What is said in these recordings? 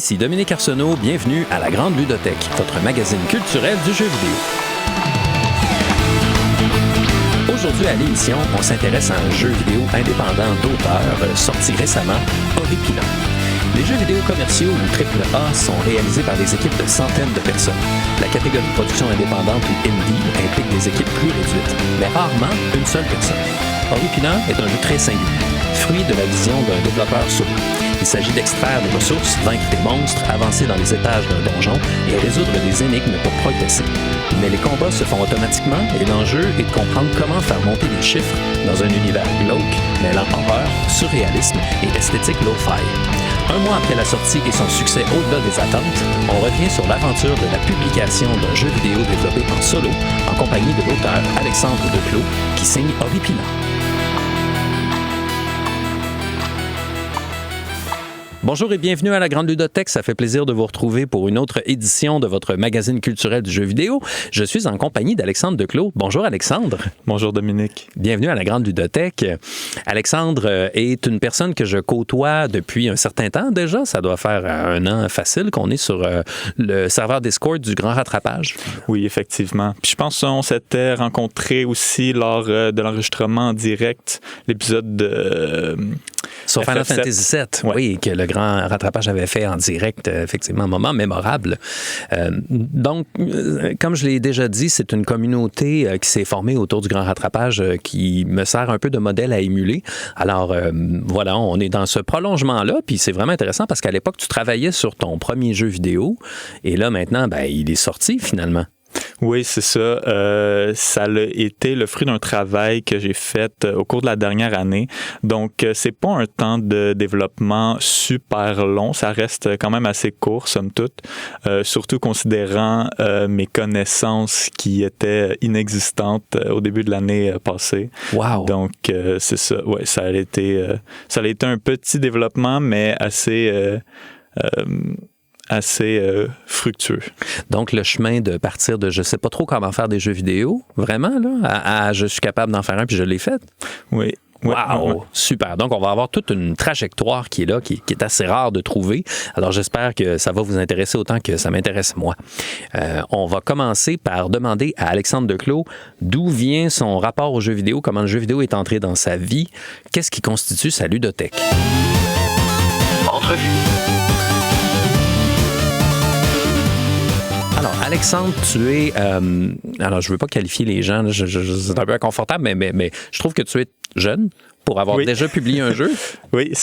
Ici Dominique Arsenault, bienvenue à la Grande Ludothèque, votre magazine culturel du jeu vidéo. Aujourd'hui à l'émission, on s'intéresse à un jeu vidéo indépendant d'auteur sorti récemment, Horripilants. Les jeux vidéo commerciaux ou AAA sont réalisés par des équipes de centaines de personnes. La catégorie de production indépendante ou indie implique des équipes plus réduites, mais rarement une seule personne. Horripilants est un jeu très singulier, fruit de la vision d'un développeur solo. Il s'agit d'extraire des ressources, vaincre des monstres, avancer dans les étages d'un donjon et résoudre des énigmes pour progresser. Mais les combats se font automatiquement et l'enjeu est de comprendre comment faire monter les chiffres dans un univers glauque, mêlant horreur, surréalisme et esthétique lo-fi. Un mois après la sortie et son succès au-delà des attentes, on revient sur l'aventure de la publication d'un jeu vidéo développé en solo en compagnie de l'auteur Alexandre Declos qui signe Horripilants. Bonjour et bienvenue à la Grande Ludothèque. Ça fait plaisir de vous retrouver pour une autre édition de votre magazine culturel du jeu vidéo. Je suis en compagnie d'Alexandre Declos. Bonjour Alexandre. Bonjour Dominique. Bienvenue à la Grande Ludothèque. Alexandre est une personne que je côtoie depuis un certain temps déjà. Ça doit faire un an facile qu'on est sur le serveur Discord du Grand Rattrapage. Oui, effectivement. Puis je pense qu'on s'était rencontrés aussi lors de l'enregistrement en direct, l'épisode de... Sur Final Fantasy VII, ouais. Oui, que le Grand Rattrapage avait fait en direct, effectivement, un moment mémorable. Donc, comme je l'ai déjà dit, c'est une communauté qui s'est formée autour du Grand Rattrapage qui me sert un peu de modèle à émuler. Alors, voilà, on est dans ce prolongement-là, puis c'est vraiment intéressant parce qu'à l'époque, tu travaillais sur ton premier jeu vidéo, et là, maintenant, ben, il est sorti, finalement. Oui, c'est ça. Ça a été le fruit d'un travail que j'ai fait au cours de la dernière année. Donc, c'est pas un temps de développement super long. Ça reste quand même assez court, somme toute. Surtout considérant mes connaissances qui étaient inexistantes au début de l'année passée. Wow! Donc, c'est ça. Ouais, ça a été un petit développement, mais assez fructueux. Donc, le chemin de partir de je sais pas trop comment faire des jeux vidéo, vraiment, là, à je suis capable d'en faire un puis je l'ai fait. Oui. Wow! Super. Donc, on va avoir toute une trajectoire qui est là, qui est assez rare de trouver. Alors, j'espère que ça va vous intéresser autant que ça m'intéresse moi. On va commencer par demander à Alexandre Declos d'où vient son rapport au jeu vidéo, comment le jeu vidéo est entré dans sa vie, qu'est-ce qui constitue sa ludothèque. Entrevue. Alors, Alexandre, tu es... alors, je ne veux pas qualifier les gens, là, c'est un peu inconfortable, mais je trouve que tu es jeune pour avoir déjà publié un jeu. Oui,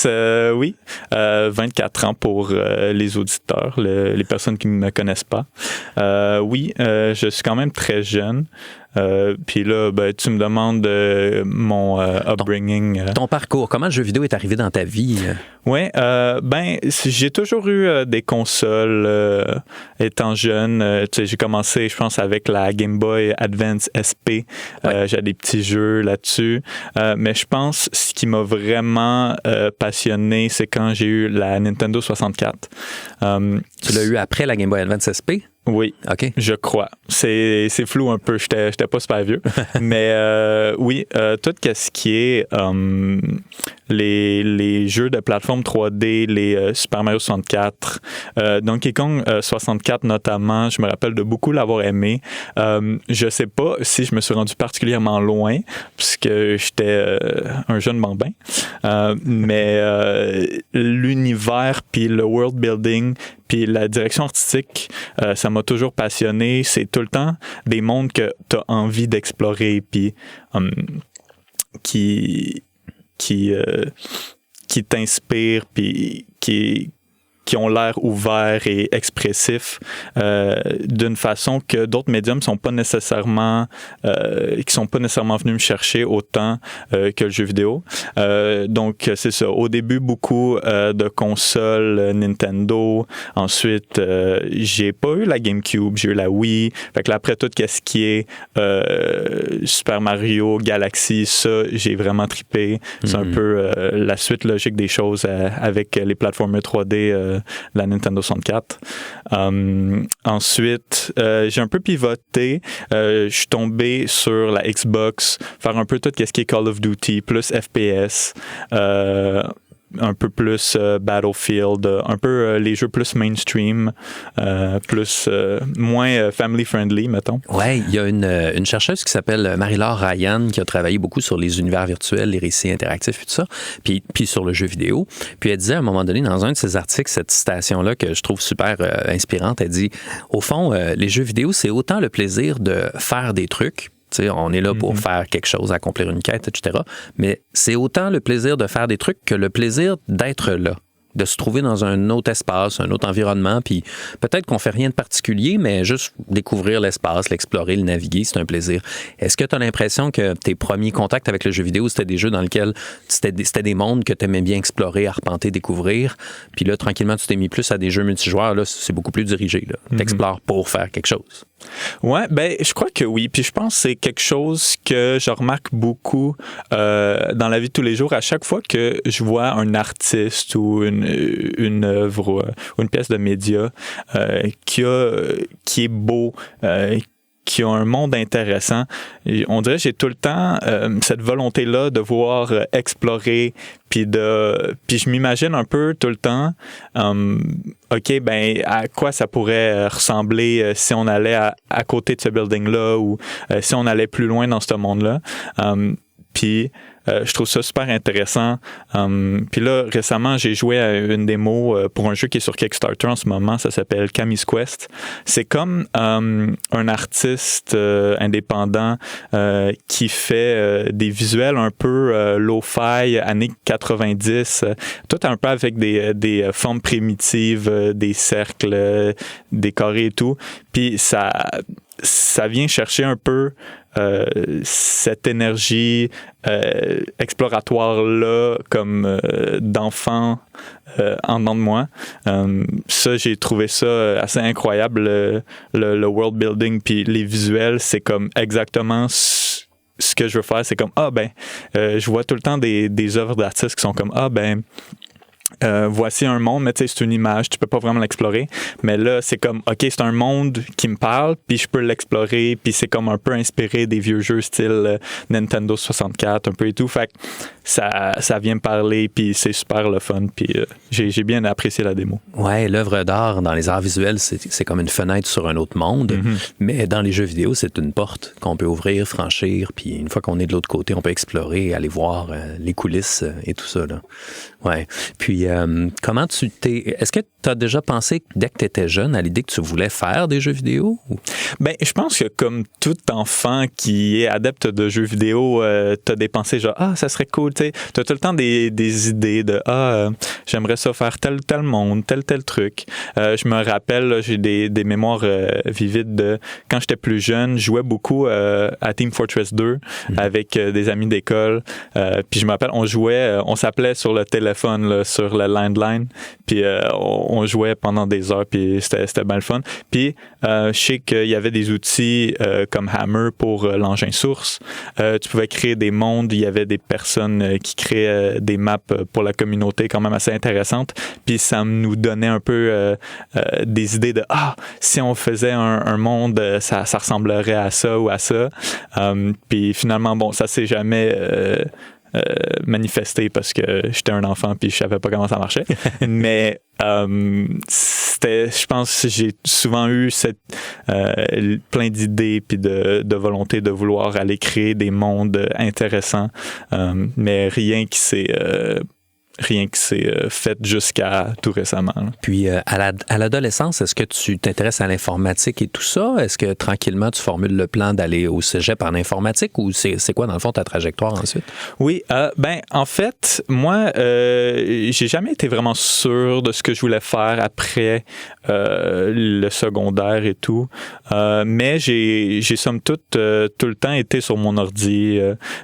24 ans pour les auditeurs, les personnes qui ne me connaissent pas. Oui, je suis quand même très jeune. Puis là, ben, tu me demandes mon upbringing. Ton parcours, comment le jeu vidéo est arrivé dans ta vie? Oui, ben, j'ai toujours eu des consoles étant jeune. Tu sais, j'ai commencé, je pense, avec la Game Boy Advance SP. Ouais. J'ai des petits jeux là-dessus. Mais je pense ce qui m'a vraiment passionné, c'est quand j'ai eu la Nintendo 64. Tu l'as eu après la Game Boy Advance SP? Oui, okay. Je crois. C'est flou un peu, j'étais pas super vieux. Mais oui, tout ce qui est les jeux de plateforme 3D, les Super Mario 64, Donkey Kong 64 notamment, je me rappelle de beaucoup l'avoir aimé. Je sais pas si je me suis rendu particulièrement loin, puisque j'étais un jeune bambin. Mais l'univers, puis le world building, puis la direction artistique, ça m'a toujours passionné. C'est tout le temps des mondes que tu as envie d'explorer, puis qui t'inspirent, puis qui ont l'air ouverts et expressifs d'une façon que d'autres médiums sont pas nécessairement venus me chercher autant que le jeu vidéo. Donc c'est ça. Au début, beaucoup de consoles Nintendo. Ensuite, j'ai pas eu la GameCube, j'ai eu la Wii. Fait que là, après tout ce qui est Super Mario, Galaxy, ça, j'ai vraiment trippé. C'est un peu la suite logique des choses avec les plateformes 3D la Nintendo 64. Ensuite, j'ai un peu pivoté. Je suis tombé sur la Xbox, faire un peu tout ce qui est Call of Duty, plus FPS. un peu plus Battlefield, un peu les jeux plus mainstream, plus moins family friendly, mettons. Ouais, il y a une chercheuse qui s'appelle Marie-Laure Ryan qui a travaillé beaucoup sur les univers virtuels, les récits interactifs et tout ça, puis sur le jeu vidéo. Puis elle disait à un moment donné dans un de ses articles, cette citation-là que je trouve super inspirante, elle dit au fond, les jeux vidéo, c'est autant le plaisir de faire des trucs. T'sais, on est là pour faire quelque chose, accomplir une quête, etc. Mais c'est autant le plaisir de faire des trucs que le plaisir d'être là, de se trouver dans un autre espace, un autre environnement, puis peut-être qu'on fait rien de particulier, mais juste découvrir l'espace, l'explorer, le naviguer, c'est un plaisir. Est-ce que tu as l'impression que tes premiers contacts avec le jeu vidéo, c'était des jeux dans lesquels c'était des mondes que tu aimais bien explorer, arpenter, découvrir, puis là, tranquillement, tu t'es mis plus à des jeux multijoueurs, là, c'est beaucoup plus dirigé, là. T'explores pour faire quelque chose. Ouais, ben je crois que oui. Puis je pense que c'est quelque chose que je remarque beaucoup dans la vie de tous les jours. À chaque fois que je vois un artiste ou une œuvre ou une pièce de média qui est beau, qui a un monde intéressant. On dirait que j'ai tout le temps cette volonté-là de vouloir explorer, puis je m'imagine un peu tout le temps, OK, ben à quoi ça pourrait ressembler si on allait à côté de ce building-là ou si on allait plus loin dans ce monde-là. Puis je trouve ça super intéressant. Puis là, récemment, j'ai joué à une démo pour un jeu qui est sur Kickstarter en ce moment. Ça s'appelle Cammy's Quest. C'est comme un artiste indépendant qui fait des visuels un peu lo-fi, années 90. Tout un peu avec des formes primitives, des cercles, des carrés et tout. Puis ça vient chercher un peu cette énergie exploratoire-là comme d'enfant en dedans de moi. Ça, j'ai trouvé ça assez incroyable, le world building puis les visuels, c'est comme exactement ce que je veux faire. C'est comme, je vois tout le temps des œuvres d'artistes qui sont comme, voici un monde, mais tu sais, c'est une image, tu peux pas vraiment l'explorer. Mais là, c'est comme, OK, c'est un monde qui me parle, puis je peux l'explorer, puis c'est comme un peu inspiré des vieux jeux style Nintendo 64, un peu et tout. Fait que ça vient me parler, puis c'est super le fun, puis j'ai bien apprécié la démo. Ouais, l'œuvre d'art dans les arts visuels, c'est comme une fenêtre sur un autre monde, mais dans les jeux vidéo, c'est une porte qu'on peut ouvrir, franchir, puis une fois qu'on est de l'autre côté, on peut explorer, aller voir les coulisses et tout ça, là. Ouais. Puis, comment est-ce que tu as déjà pensé, dès que tu étais jeune, à l'idée que tu voulais faire des jeux vidéo? Ben, je pense que comme tout enfant qui est adepte de jeux vidéo, tu as des pensées genre, ça serait cool, tu sais. Tu as tout le temps des idées de, j'aimerais ça faire tel monde, tel truc. Je me rappelle, là, j'ai des mémoires vivides de quand j'étais plus jeune, je jouais beaucoup à Team Fortress 2 avec des amis d'école. Puis je me rappelle, on s'appelait sur le téléphone, là, sur le landline, puis on jouait pendant des heures, puis c'était bien le fun. Puis je sais qu'il y avait des outils comme Hammer pour l'engin source. Tu pouvais créer des mondes, il y avait des personnes qui créaient des maps pour la communauté quand même assez intéressantes, puis ça nous donnait un peu des idées de si on faisait un monde, ça ressemblerait à ça ou à ça. Puis finalement, bon, ça s'est jamais manifesté parce que j'étais un enfant puis je savais pas comment ça marchait. Mais je pense que j'ai souvent eu plein d'idées puis de volonté de vouloir aller créer des mondes intéressants, mais rien qui s'est fait jusqu'à tout récemment. Là. Puis, à l'adolescence, est-ce que tu t'intéresses à l'informatique et tout ça? Est-ce que tranquillement, tu formules le plan d'aller au cégep en informatique ou c'est quoi, dans le fond, ta trajectoire ensuite? Oui, en fait, moi, j'ai jamais été vraiment sûr de ce que je voulais faire après le secondaire et tout. Mais j'ai somme toute tout le temps été sur mon ordi.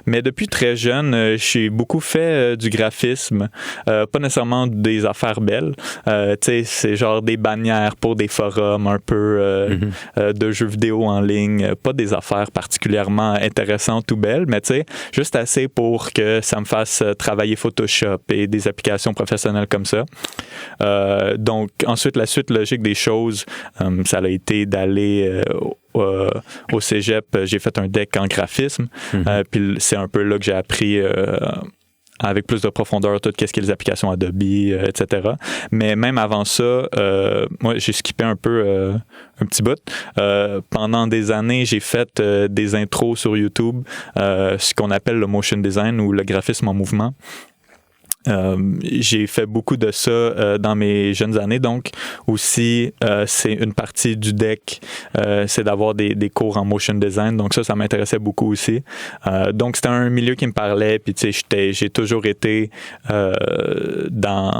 Mais depuis très jeune, j'ai beaucoup fait du graphisme. Pas nécessairement des affaires belles. Tu sais, c'est genre des bannières pour des forums un peu de jeux vidéo en ligne. Pas des affaires particulièrement intéressantes ou belles, mais tu sais, juste assez pour que ça me fasse travailler Photoshop et des applications professionnelles comme ça. Donc, ensuite, la suite logique des choses, ça a été d'aller au cégep. J'ai fait un deck en graphisme. Puis c'est un peu là que j'ai appris avec plus de profondeur tout ce qui est les applications Adobe, etc. Mais même avant ça, moi, j'ai skippé un peu un petit bout. Pendant des années, j'ai fait des intros sur YouTube, ce qu'on appelle le motion design ou le graphisme en mouvement. J'ai fait beaucoup de ça dans mes jeunes années, donc aussi c'est une partie du deck, c'est d'avoir des cours en motion design, donc ça m'intéressait beaucoup aussi. Donc c'était un milieu qui me parlait, puis tu sais j'ai toujours été dans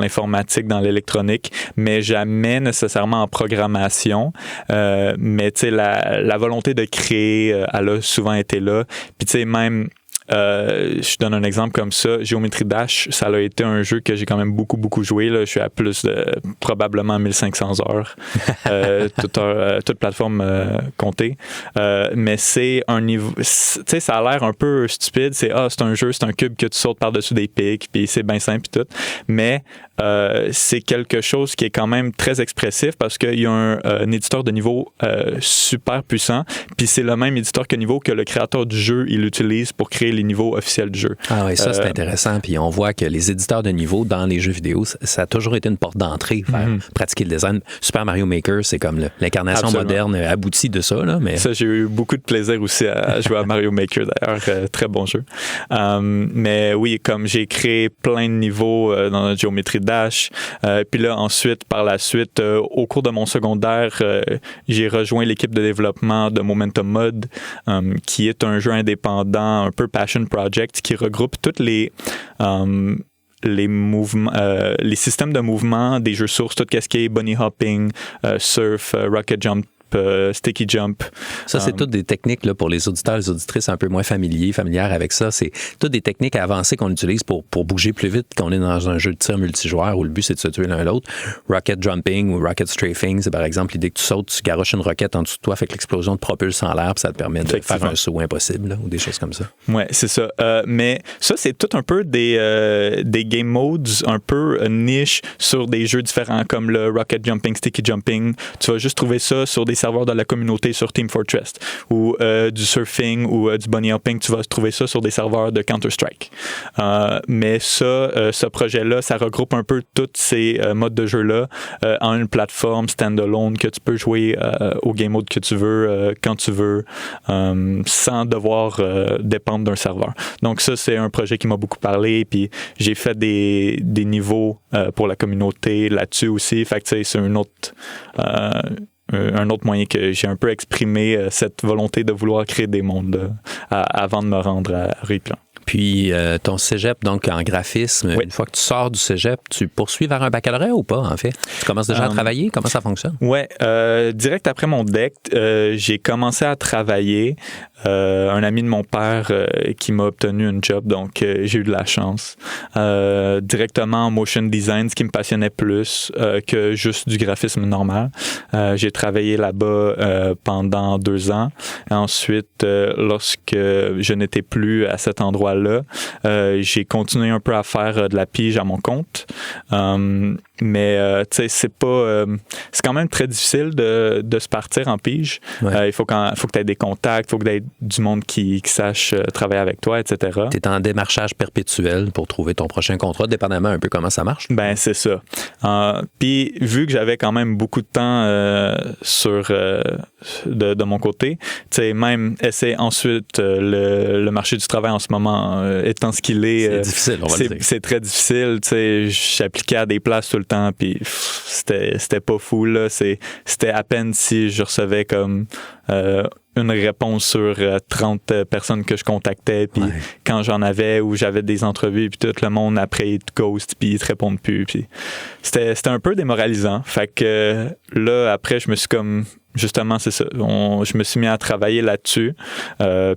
l'informatique, dans l'électronique, mais jamais nécessairement en programmation. Mais tu sais la volonté de créer, elle a souvent été là, puis tu sais même je donne un exemple comme ça. Geometry Dash, ça a été un jeu que j'ai quand même beaucoup joué. Là. Je suis à plus de probablement 1500 heures, toute plateforme comptée. Mais c'est un niveau... Tu sais, ça a l'air un peu stupide. C'est un jeu, c'est un cube que tu sautes par-dessus des pics, puis c'est bien simple et tout. Mais c'est quelque chose qui est quand même très expressif parce qu'il y a un éditeur de niveau super puissant, puis c'est le même éditeur de niveau que le créateur du jeu, il utilise pour créer les niveaux officiels du jeu. Ah oui, ça c'est intéressant. Puis on voit que les éditeurs de niveau dans les jeux vidéo, ça a toujours été une porte d'entrée, faire pratiquer le design. Super Mario Maker, c'est comme l'incarnation moderne aboutie de ça. Là, mais... Ça, j'ai eu beaucoup de plaisir aussi à jouer à Mario Maker d'ailleurs. Très bon jeu. Mais oui, comme j'ai créé plein de niveaux dans notre Geometry Dash, puis là ensuite, par la suite, au cours de mon secondaire, j'ai rejoint l'équipe de développement de Momentum Mod, qui est un jeu indépendant, un peu passion project, qui regroupe toutes les mouvements, les systèmes de mouvement des jeux sources, tout ce qui est bunny hopping, surf, rocket jump, sticky jump. Ça, c'est toutes des techniques là, pour les auditeurs, les auditrices un peu moins familières avec ça. C'est toutes des techniques avancées qu'on utilise pour bouger plus vite qu'on est dans un jeu de tir multijoueur où le but, c'est de se tuer l'un l'autre. Rocket jumping ou rocket strafing, c'est par exemple l'idée que tu sautes, tu garoches une roquette en dessous de toi, fait que l'explosion te propulse en l'air, puis ça te permet de faire un saut impossible là, ou des choses comme ça. Ouais, c'est ça. Mais ça, c'est tout un peu des game modes un peu niche sur des jeux différents comme le rocket jumping, sticky jumping. Tu vas juste trouver ça sur des serveurs de la communauté sur Team Fortress ou du surfing ou du bunny hopping, tu vas trouver ça sur des serveurs de Counter-Strike. Mais ça, ce projet-là, ça regroupe un peu tous ces modes de jeu-là en une plateforme standalone que tu peux jouer au game mode que tu veux, quand tu veux, sans devoir dépendre d'un serveur. Donc ça, c'est un projet qui m'a beaucoup parlé, puis j'ai fait des niveaux pour la communauté là-dessus aussi. Fait que c'est un autre moyen que j'ai un peu exprimé cette volonté de vouloir créer des mondes avant de me rendre à Riplan. Puis ton cégep, donc en graphisme, oui. Une fois que tu sors du cégep, tu poursuis vers un baccalauréat ou pas, en fait? Tu commences déjà à travailler? Comment ça fonctionne? Oui, direct après mon DEC, j'ai commencé à travailler. Un ami de mon père qui m'a obtenu un job, donc j'ai eu de la chance. Directement en motion design, ce qui me passionnait plus que juste du graphisme normal. J'ai travaillé là-bas pendant 2 ans. Ensuite, lorsque je n'étais plus à cet endroit-là, j'ai continué un peu à faire de la pige à mon compte. Mais tu sais, c'est quand même très difficile de se partir en pige. Ouais. Il faut que tu aies des contacts, il faut que tu aies du monde qui sache travailler avec toi, etc. Tu es en démarchage perpétuel pour trouver ton prochain contrat, dépendamment un peu comment ça marche. Ben c'est ça. Puis vu que j'avais quand même beaucoup de temps de mon côté, tu sais, même essayer ensuite le marché du travail en ce moment étant ce qu'il est. C'est difficile, on va le dire. C'est très difficile. Tu sais, j'appliquais à des places tout le temps, puis c'était pas fou, là. C'était à peine si je recevais comme une réponse sur 30 personnes que je contactais, puis quand j'en avais ou j'avais des entrevues, puis tout le monde après il te ghost, puis ils te répondent plus, puis c'était un peu démoralisant. Fait que là après je me suis comme justement, c'est ça. Je me suis mis à travailler là-dessus.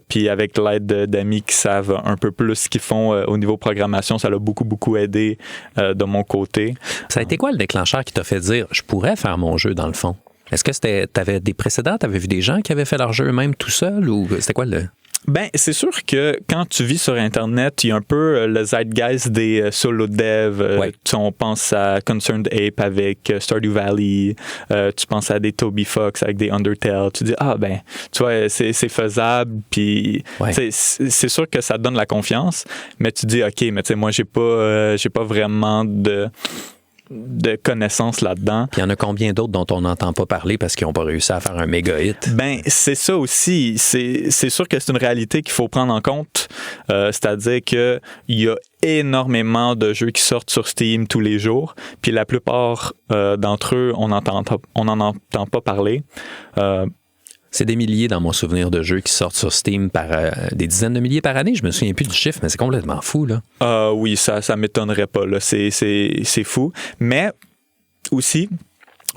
Puis avec l'aide d'amis qui savent un peu plus ce qu'ils font au niveau programmation, ça l'a beaucoup aidé de mon côté. Ça a été quoi le déclencheur qui t'a fait dire « je pourrais faire mon jeu dans le fond ». Est-ce que t'avais des précédents? T'avais vu des gens qui avaient fait leur jeu eux-mêmes tout seul ou c'était quoi le... Ben, c'est sûr que quand tu vis sur Internet, il y a un peu le zeitgeist des solo devs. Ouais. On pense à Concerned Ape avec Stardew Valley. Tu penses à des Toby Fox avec des Undertale. Tu dis, ben, tu vois, c'est faisable. Puis, Ouais. c'est sûr que ça te donne la confiance. Mais tu dis, OK, mais tu sais, moi, j'ai pas vraiment de connaissances là-dedans. Puis il y en a combien d'autres dont on n'entend pas parler parce qu'ils n'ont pas réussi à faire un méga hit? Ben, c'est ça aussi. C'est sûr que c'est une réalité qu'il faut prendre en compte. C'est-à-dire qu'il y a énormément de jeux qui sortent sur Steam tous les jours. Puis la plupart d'entre eux, on n'en entend pas parler. C'est des milliers dans mon souvenir de jeux qui sortent sur Steam par des dizaines de milliers par année. Je me souviens plus du chiffre, mais c'est complètement fou, là. Oui, ça m'étonnerait pas, là. C'est fou. Mais aussi,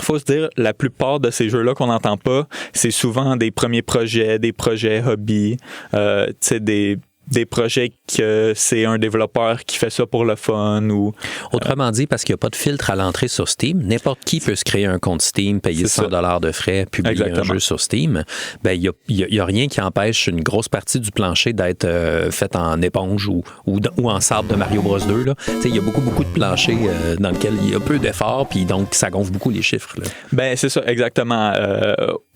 faut se dire, la plupart de ces jeux-là qu'on n'entend pas, c'est souvent des premiers projets, des projets hobby, tu sais, des projets que c'est un développeur qui fait ça pour le fun ou... Autrement dit, parce qu'il n'y a pas de filtre à l'entrée sur Steam, n'importe qui peut se créer un compte Steam, payer $100 de frais, publier Exactement. un jeu sur Steam. Ben, il y a rien qui empêche une grosse partie du plancher d'être faite en éponge ou en sable de Mario Bros 2. Là. Il y a beaucoup de planchers dans lesquels il y a peu d'efforts, puis donc ça gonfle beaucoup les chiffres. Là. Ben, c'est ça, exactement.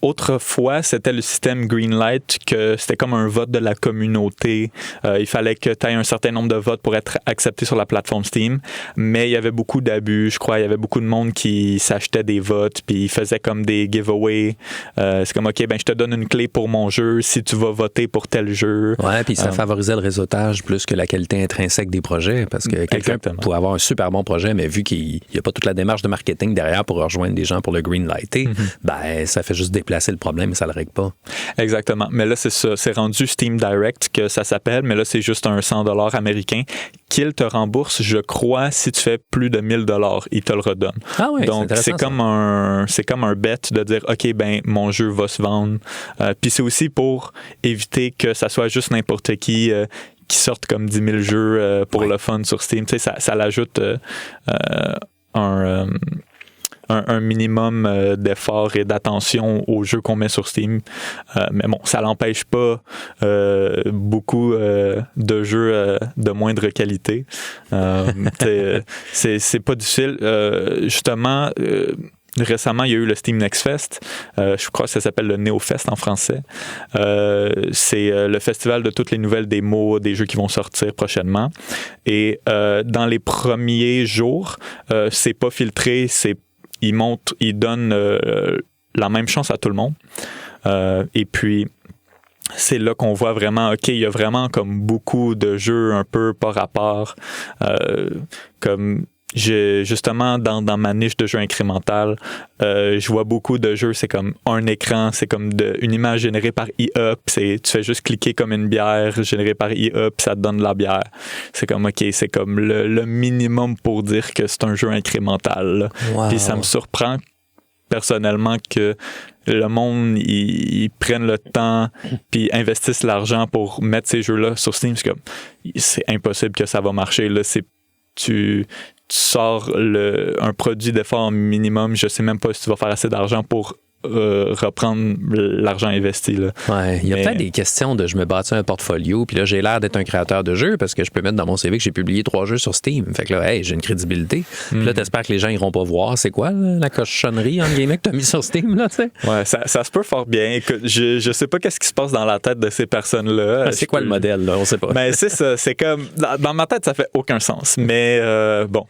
Autrefois, c'était le système Greenlight, que c'était comme un vote de la communauté. Il fallait que tu aies un certain nombre de votes pour être accepté sur la plateforme Steam. Mais il y avait beaucoup d'abus, je crois. Il y avait beaucoup de monde qui s'achetait des votes, puis ils faisaient comme des giveaways. C'est comme, OK, ben je te donne une clé pour mon jeu si tu vas voter pour tel jeu. Ouais, puis ça favorisait le réseautage plus que la qualité intrinsèque des projets, parce que quelqu'un peut avoir un super bon projet, mais vu qu'il n'y a pas toute la démarche de marketing derrière pour rejoindre des gens pour le greenlighter, ben ça fait juste déplacer le problème et ça le règle pas. Exactement. Mais là, c'est ça. C'est rendu Steam Direct que ça s'appelle, mais là, c'est juste un $100 américain qu'il te rembourse, je crois, si tu fais plus de $1000, il te le redonne. Ah oui, donc c'est comme un bet de dire, OK, ben mon jeu va se vendre. Puis c'est aussi pour éviter que ça soit juste n'importe qui sorte comme 10 000 jeux pour le fun sur Steam. Tu sais, ça l'ajoute un minimum d'effort et d'attention aux jeux qu'on met sur Steam. Mais bon, ça l'empêche pas beaucoup de jeux de moindre qualité. C'est pas difficile. Justement, récemment, il y a eu le Steam Next Fest. Je crois que ça s'appelle le NeoFest en français. C'est le festival de toutes les nouvelles démos des jeux qui vont sortir prochainement. Et dans les premiers jours, c'est pas filtré, ils donnent la même chance à tout le monde. Et puis, c'est là qu'on voit vraiment, OK, il y a vraiment comme beaucoup de jeux un peu par rapport. Comme justement, dans ma niche de jeux incrémental, je vois beaucoup de jeux, c'est comme un écran, c'est comme une image générée par IA, tu fais juste cliquer comme une bière générée par IA, puis ça te donne de la bière. C'est comme, OK, c'est comme le minimum pour dire que c'est un jeu incrémental. Wow. Puis ça me surprend personnellement que le monde, ils prennent le temps puis investissent l'argent pour mettre ces jeux-là sur Steam. C'est impossible que ça va marcher. Là, tu sors un produit d'effort minimum, je sais même pas si tu vas faire assez d'argent pour reprendre l'argent investi. Là. Ouais, il y a peut-être des questions de je me bâtis un portfolio, puis là, j'ai l'air d'être un créateur de jeux parce que je peux mettre dans mon CV que j'ai publié 3 jeux sur Steam. Fait que là, hey, j'ai une crédibilité. Puis là, t'espères que les gens iront pas voir c'est quoi la cochonnerie en guillemets que t'as mis sur Steam, là, tu sais. Ouais, ça se peut fort bien. Écoute, je sais pas qu'est-ce qui se passe dans la tête de ces personnes-là. C'est quoi le modèle, là? On sait pas. Ben, c'est ça. C'est comme, dans ma tête, ça fait aucun sens. Mais bon,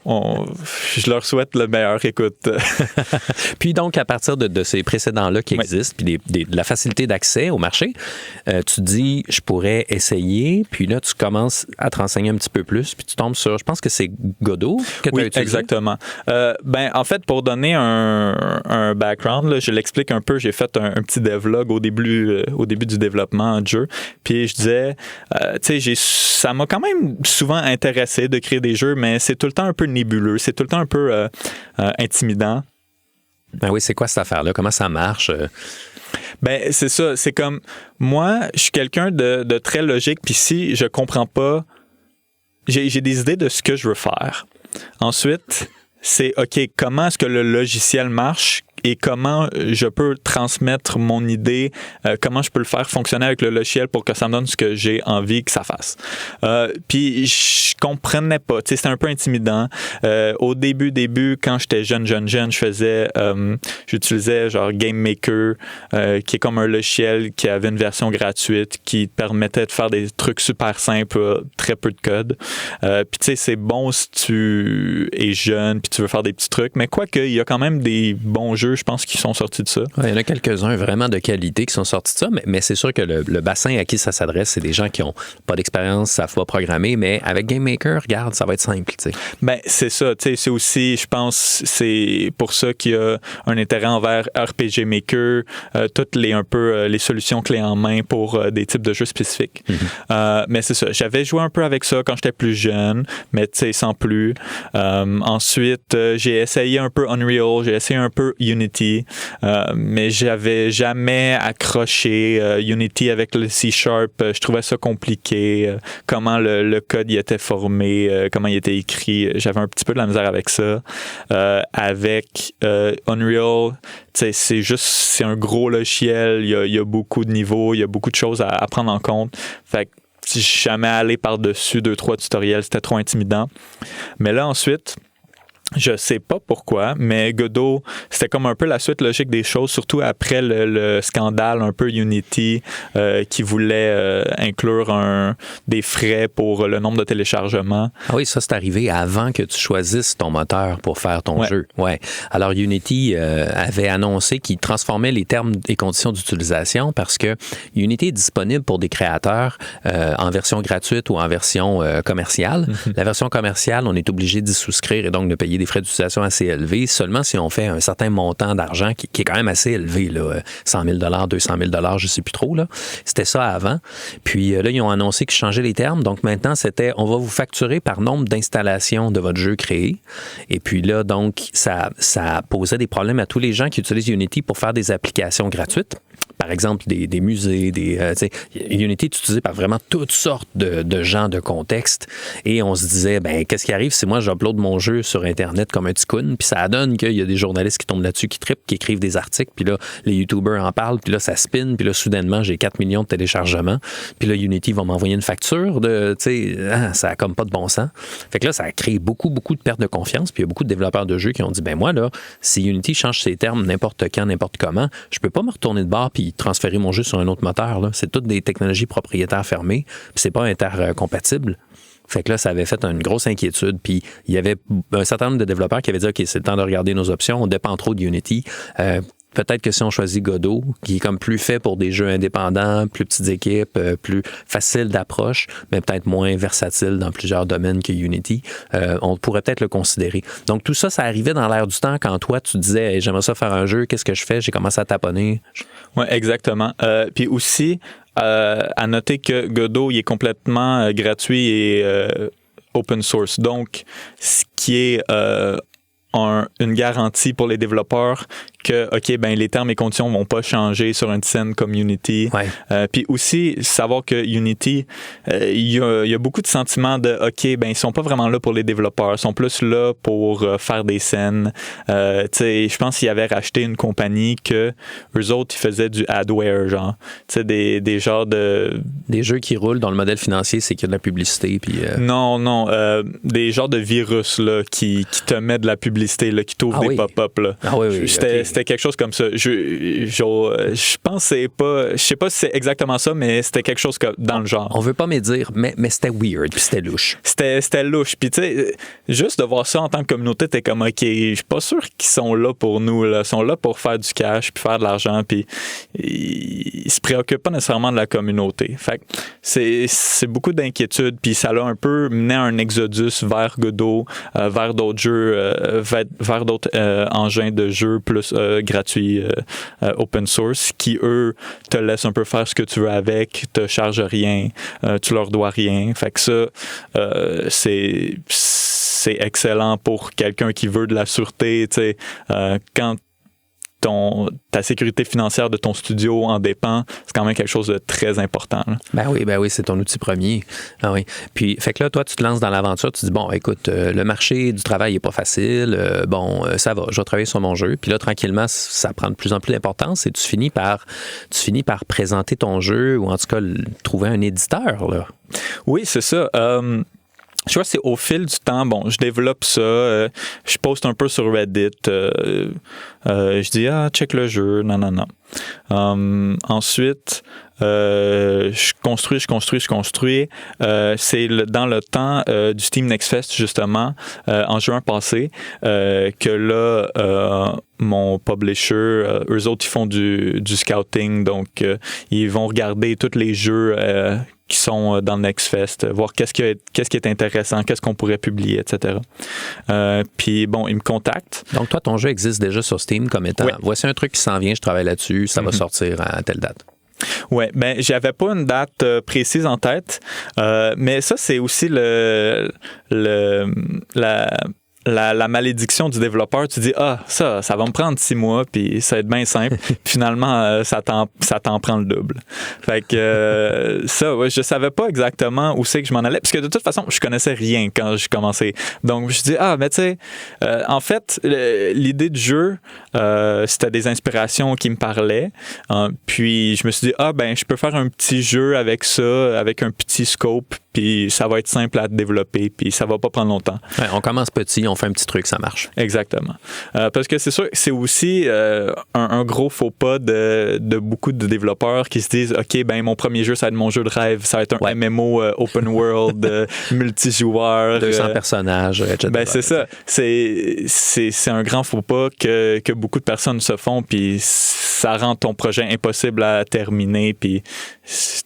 je leur souhaite le meilleur. Écoute. Puis donc, à partir de ces précédents-là qui existent, puis de la facilité d'accès au marché, tu dis, je pourrais essayer, puis là, tu commences à te renseigner un petit peu plus, puis tu tombes sur, je pense que c'est Godot que tu as utilisé. Exactement. Ben, en fait, pour donner un background, là, je l'explique un peu, j'ai fait un petit devlog au début du développement du jeu, puis je disais, tu sais, ça m'a quand même souvent intéressé de créer des jeux, mais c'est tout le temps un peu nébuleux, c'est tout le temps un peu intimidant. Ben oui, c'est quoi cette affaire-là? Comment ça marche? Ben, c'est ça. C'est comme, moi, je suis quelqu'un de très logique, puis si je comprends pas, j'ai des idées de ce que je veux faire. Ensuite, c'est, OK, comment est-ce que le logiciel marche et comment je peux transmettre mon idée, comment je peux le faire fonctionner avec le logiciel pour que ça me donne ce que j'ai envie que ça fasse. Puis je comprenais pas, tu sais, c'était un peu intimidant. Au début, quand j'étais jeune, j'utilisais genre Game Maker, qui est comme un logiciel qui avait une version gratuite qui permettait de faire des trucs super simples, très peu de code. Puis tu sais, c'est bon si tu es jeune puis tu veux faire des petits trucs, mais quoique, il y a quand même des bons jeux, je pense, qui sont sortis de ça. Ouais, il y en a quelques-uns vraiment de qualité qui sont sortis de ça, mais c'est sûr que le bassin à qui ça s'adresse, c'est des gens qui n'ont pas d'expérience, savent pas programmer, mais avec Game Maker, regarde, ça va être simple, tu sais. Ben, c'est ça, tu sais, c'est aussi, je pense, c'est pour ça qu'il y a un intérêt envers RPG Maker, toutes les solutions clés en main pour des types de jeux spécifiques. Mais c'est ça, j'avais joué un peu avec ça quand j'étais plus jeune, mais tu sais, sans plus. Ensuite, j'ai essayé un peu Unreal, j'ai essayé un peu Unity, mais j'avais jamais accroché Unity avec le C#. Je trouvais ça compliqué, comment le code y était formé, comment il était écrit. J'avais un petit peu de la misère avec ça. Avec Unreal, c'est un gros logiciel, il y a beaucoup de niveaux, il y a beaucoup de choses à prendre en compte. Fait que si je suis jamais allé par-dessus 2-3 tutoriels, c'était trop intimidant. Mais là, ensuite, je sais pas pourquoi, mais Godot, c'était comme un peu la suite logique des choses, surtout après le scandale un peu Unity qui voulait inclure des frais pour le nombre de téléchargements. Ah oui, ça c'est arrivé avant que tu choisisses ton moteur pour faire ton jeu. Ouais. Alors Unity avait annoncé qu'il transformait les termes et conditions d'utilisation parce que Unity est disponible pour des créateurs en version gratuite ou en version commerciale. La version commerciale, on est obligé d'y souscrire et donc de payer des frais d'utilisation assez élevés, seulement si on fait un certain montant d'argent qui est quand même assez élevé, là, 100 000 200 000 je ne sais plus trop. Là. C'était ça avant. Puis là, ils ont annoncé qu'ils changeaient les termes. Donc maintenant, c'était on va vous facturer par nombre d'installations de votre jeu créé. Et puis là, donc, ça posait des problèmes à tous les gens qui utilisent Unity pour faire des applications gratuites. Par exemple, des musées, Unity est utilisé par vraiment toutes sortes de gens de contexte. Et on se disait, ben qu'est-ce qui arrive si moi j'upload mon jeu sur Internet comme un ticoun, puis ça donne qu'il y a des journalistes qui tombent là-dessus, qui trippent, qui écrivent des articles, puis là, les YouTubers en parlent, puis là, ça spin, puis là, soudainement, j'ai 4 millions de téléchargements, puis là, Unity va m'envoyer une facture ça a comme pas de bon sens. Fait que là, ça a créé beaucoup, beaucoup de pertes de confiance, puis il y a beaucoup de développeurs de jeux qui ont dit, ben moi, là, si Unity change ses termes n'importe quand, n'importe comment, je peux pas me retourner de bord puis transférer mon jeu sur un autre moteur, là. C'est toutes des technologies propriétaires fermées, puis c'est pas intercompatible. Fait que là, ça avait fait une grosse inquiétude. Puis il y avait un certain nombre de développeurs qui avaient dit « OK, c'est le temps de regarder nos options. On dépend trop de Unity. Peut-être que si on choisit Godot, qui est comme plus fait pour des jeux indépendants, plus petites équipes, plus facile d'approche, mais peut-être moins versatile dans plusieurs domaines que Unity, on pourrait peut-être le considérer. Donc tout ça, ça arrivait dans l'air du temps quand toi, tu disais hey, « J'aimerais ça faire un jeu, qu'est-ce que je fais? » J'ai commencé à taponner. Oui, exactement. Puis aussi, à noter que Godot, il est complètement gratuit et open source. Donc, ce qui est une garantie pour les développeurs que, OK, ben les termes et conditions vont pas changer sur une scène comme Unity. Ouais. Puis aussi, savoir que Unity, il y a beaucoup de sentiments de, OK, ben ils sont pas vraiment là pour les développeurs, ils sont plus là pour faire des scènes. Tu sais, je pense qu'ils avaient racheté une compagnie que eux autres, ils faisaient du adware, genre. Tu sais, des genres de... Des jeux qui roulent dont le modèle financier, c'est qu'il y a de la publicité. Puis Non, des genres de virus, là, qui te met de la publicité, là, qui t'ouvre des pop-up, là. Ah oui, C'était quelque chose comme ça. Je pense que c'est pas... Je sais pas si c'est exactement ça, mais c'était quelque chose dans le genre. On veut pas me dire, mais c'était weird, puis c'était louche. C'était louche. Puis tu sais, juste de voir ça en tant que communauté, t'es comme, OK, je suis pas sûr qu'ils sont là pour nous, là. Ils sont là pour faire du cash, puis faire de l'argent, puis ils se préoccupent pas nécessairement de la communauté. Fait que c'est beaucoup d'inquiétude, puis ça l'a un peu mené à un exodus vers Godot, vers d'autres jeux, vers d'autres engins de jeu plus gratuits, open source, qui, eux, te laissent un peu faire ce que tu veux avec, te chargent rien, tu leur dois rien. Fait que ça, c'est excellent pour quelqu'un qui veut de la sûreté. Quand ta sécurité financière de ton studio en dépend. C'est quand même quelque chose de très important. Là. Ben oui, c'est ton outil premier. Ah oui. Puis, fait que là, toi, tu te lances dans l'aventure, tu dis, bon, écoute, le marché du travail n'est pas facile, ça va, je vais travailler sur mon jeu. Puis là, tranquillement, ça prend de plus en plus d'importance et tu finis par présenter ton jeu ou en tout cas trouver un éditeur, là. Oui, c'est ça. Je vois, c'est au fil du temps. Bon, je développe ça. Je poste un peu sur Reddit. Je dis, check le jeu. Non. Ensuite, je construis. C'est dans le temps du Steam Next Fest, justement, en juin passé, que là, mon publisher, eux autres, ils font du scouting. Donc, ils vont regarder tous les jeux qui sont dans le Next Fest, voir qu'est-ce qui est intéressant, qu'est-ce qu'on pourrait publier, etc. Puis bon, ils me contactent. Donc toi, ton jeu existe déjà sur Steam comme étant, voici un truc qui s'en vient, je travaille là-dessus, ça va sortir à telle date. Oui, ben j'avais pas une date précise en tête, mais ça, c'est aussi la malédiction du développeur. Tu dis, ça va me prendre 6 mois, puis ça va être bien simple. Finalement, ça t'en prend le double. Fait que je savais pas exactement où c'est que je m'en allais, parce que de toute façon, je connaissais rien quand j'ai commencé. Donc, je dis, mais tu sais, en fait, l'idée du jeu, c'était des inspirations qui me parlaient. Puis, je me suis dit, je peux faire un petit jeu avec ça, avec un petit scope, puis ça va être simple à développer, puis ça va pas prendre longtemps. Ouais, on commence petit, on fait un petit truc, ça marche. Exactement. Parce que c'est sûr, c'est aussi un gros faux pas de beaucoup de développeurs qui se disent, OK, mon premier jeu, ça va être mon jeu de rêve, ça va être un MMO open world, multijoueur. 200 personnages, etc. C'est ça. C'est un grand faux pas que beaucoup de personnes se font, puis ça rend ton projet impossible à terminer, puis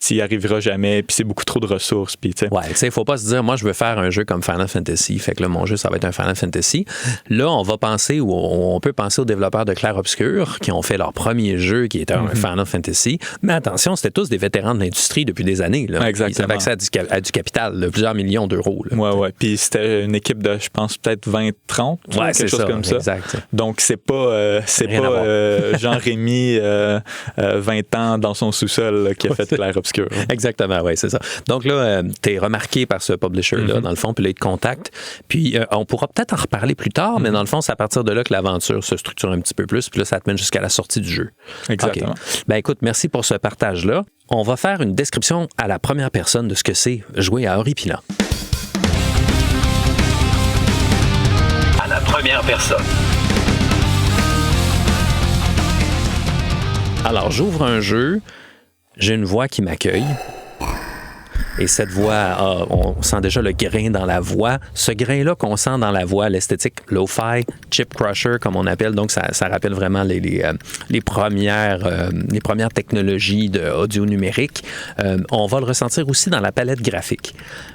tu n'y arriveras jamais, puis c'est beaucoup trop de ressources, puis tu sais. Il faut pas se dire, moi, je veux faire un jeu comme Final Fantasy, fait que là, mon jeu, ça va être un Final Fantasy. Là, on va penser, ou on peut penser aux développeurs de Clair Obscur qui ont fait leur premier jeu qui était un Final Fantasy. Mais attention, c'était tous des vétérans de l'industrie depuis des années. Là. Exactement. Ils avaient accès à du capital, de plusieurs millions d'euros. Là. Ouais. Puis c'était une équipe de, je pense, peut-être 20-30, quelque chose comme ça. Exact. Donc, c'est pas Jean-Rémy, 20 ans dans son sous-sol là, qui a fait Clair Obscur. Exactement, oui, c'est ça. Donc là, tu es remarqué par ce publisher-là, dans le fond, puis là, il te contacte. Puis on pourra peut-être en reparler plus tard, mais dans le fond, c'est à partir de là que l'aventure se structure un petit peu plus, puis là, ça te mène jusqu'à la sortie du jeu. Exactement. Okay. Écoute, merci pour ce partage-là. On va faire une description à la première personne de ce que c'est jouer à Horripilant. À la première personne. Alors, j'ouvre un jeu, j'ai une voix qui m'accueille. Et cette voix, on sent déjà le grain dans la voix. Ce grain-là qu'on sent dans la voix, l'esthétique lo-fi, chip crusher, comme on appelle, donc ça rappelle vraiment les premières technologies d'audio numérique. On va le ressentir aussi dans la palette graphique.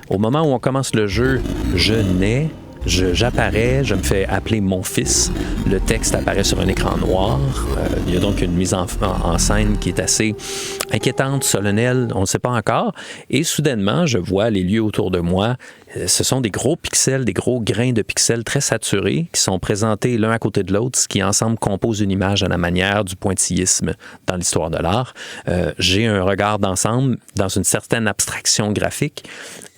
Au moment où on commence le jeu, je nais. J'apparais, je me fais appeler mon fils. Le texte apparaît sur un écran noir. Il y a donc une mise en scène qui est assez inquiétante, solennelle, on ne sait pas encore. Et soudainement, je vois les lieux autour de moi. Ce sont des gros pixels, des gros grains de pixels très saturés qui sont présentés l'un à côté de l'autre, ce qui ensemble compose une image à la manière du pointillisme dans l'histoire de l'art. J'ai un regard d'ensemble dans une certaine abstraction graphique.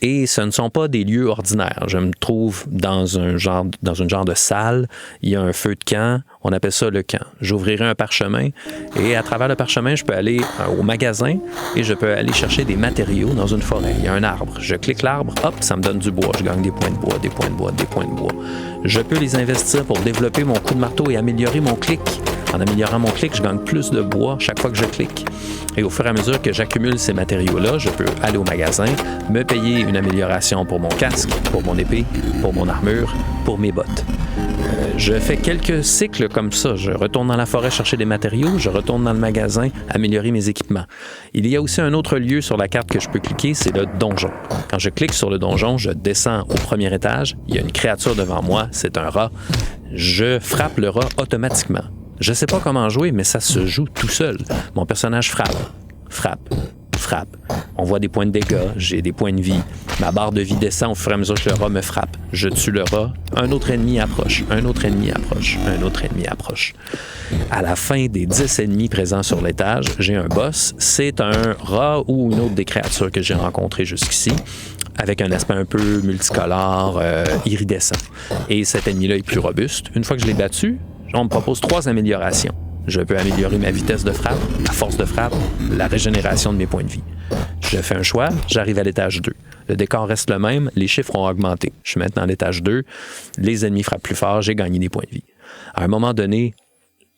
Et ce ne sont pas des lieux ordinaires. Je me trouve dans une genre de salle. Il y a un feu de camp. On appelle ça le camp. J'ouvrirai un parchemin et à travers le parchemin, je peux aller au magasin et je peux aller chercher des matériaux dans une forêt. Il y a un arbre. Je clique l'arbre, hop, ça me donne du bois. Je gagne des points de bois, des points de bois, des points de bois. Je peux les investir pour développer mon coup de marteau et améliorer mon clic. En améliorant mon clic, je gagne plus de bois chaque fois que je clique. Et au fur et à mesure que j'accumule ces matériaux-là, je peux aller au magasin, me payer une amélioration pour mon casque, pour mon épée, pour mon armure, pour mes bottes. Je fais quelques cycles comme ça. Je retourne dans la forêt chercher des matériaux, je retourne dans le magasin améliorer mes équipements. Il y a aussi un autre lieu sur la carte que je peux cliquer, c'est le donjon. Quand je clique sur le donjon, je descends au premier étage. Il y a une créature devant moi, c'est un rat. Je frappe le rat automatiquement. Je sais pas comment jouer, mais ça se joue tout seul. Mon personnage frappe, frappe. On voit des points de dégâts, j'ai des points de vie. Ma barre de vie descend au fur et à mesure que le rat me frappe. Je tue le rat, un autre ennemi approche, un autre ennemi approche, un autre ennemi approche. À la fin des 10 ennemis présents sur l'étage, j'ai un boss. C'est un rat ou une autre des créatures que j'ai rencontrées jusqu'ici, avec un aspect un peu multicolore, iridescent. Et cet ennemi-là est plus robuste. Une fois que je l'ai battu, on me propose 3 améliorations. Je peux améliorer ma vitesse de frappe, ma force de frappe, la régénération de mes points de vie. Je fais un choix, j'arrive à l'étage 2. Le décor reste le même, les chiffres ont augmenté. Je suis maintenant à l'étage 2, les ennemis frappent plus fort, j'ai gagné des points de vie. À un moment donné,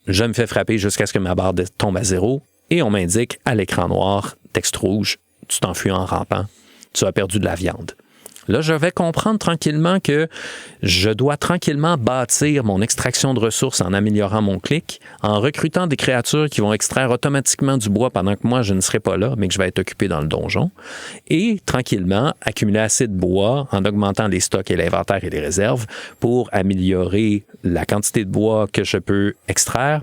je me fais frapper jusqu'à ce que ma barre tombe à 0 et on m'indique à l'écran noir, texte rouge, tu t'enfuis en rampant, tu as perdu de la viande. Là, je vais comprendre tranquillement que je dois tranquillement bâtir mon extraction de ressources en améliorant mon clic, en recrutant des créatures qui vont extraire automatiquement du bois pendant que moi, je ne serai pas là, mais que je vais être occupé dans le donjon, et tranquillement accumuler assez de bois en augmentant les stocks et l'inventaire et les réserves pour améliorer la quantité de bois que je peux extraire,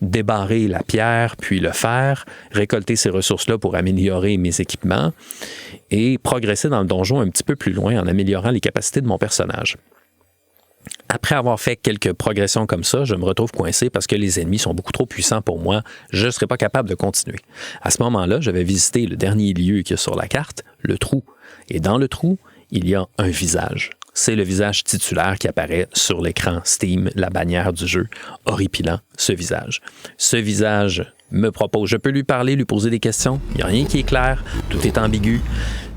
débarrer la pierre puis le fer, récolter ces ressources-là pour améliorer mes équipements et progresser dans le donjon un petit peu plus loin en améliorant les capacités de mon personnage. Après avoir fait quelques progressions comme ça, je me retrouve coincé parce que les ennemis sont beaucoup trop puissants pour moi. Je ne serais pas capable de continuer. À ce moment-là, je vais visiter le dernier lieu qu'il y a sur la carte, le trou. Et dans le trou, il y a un visage. C'est le visage titulaire qui apparaît sur l'écran Steam, la bannière du jeu, horripilant ce visage. Ce visage me propose, je peux lui parler, lui poser des questions, il n'y a rien qui est clair, tout est ambigu,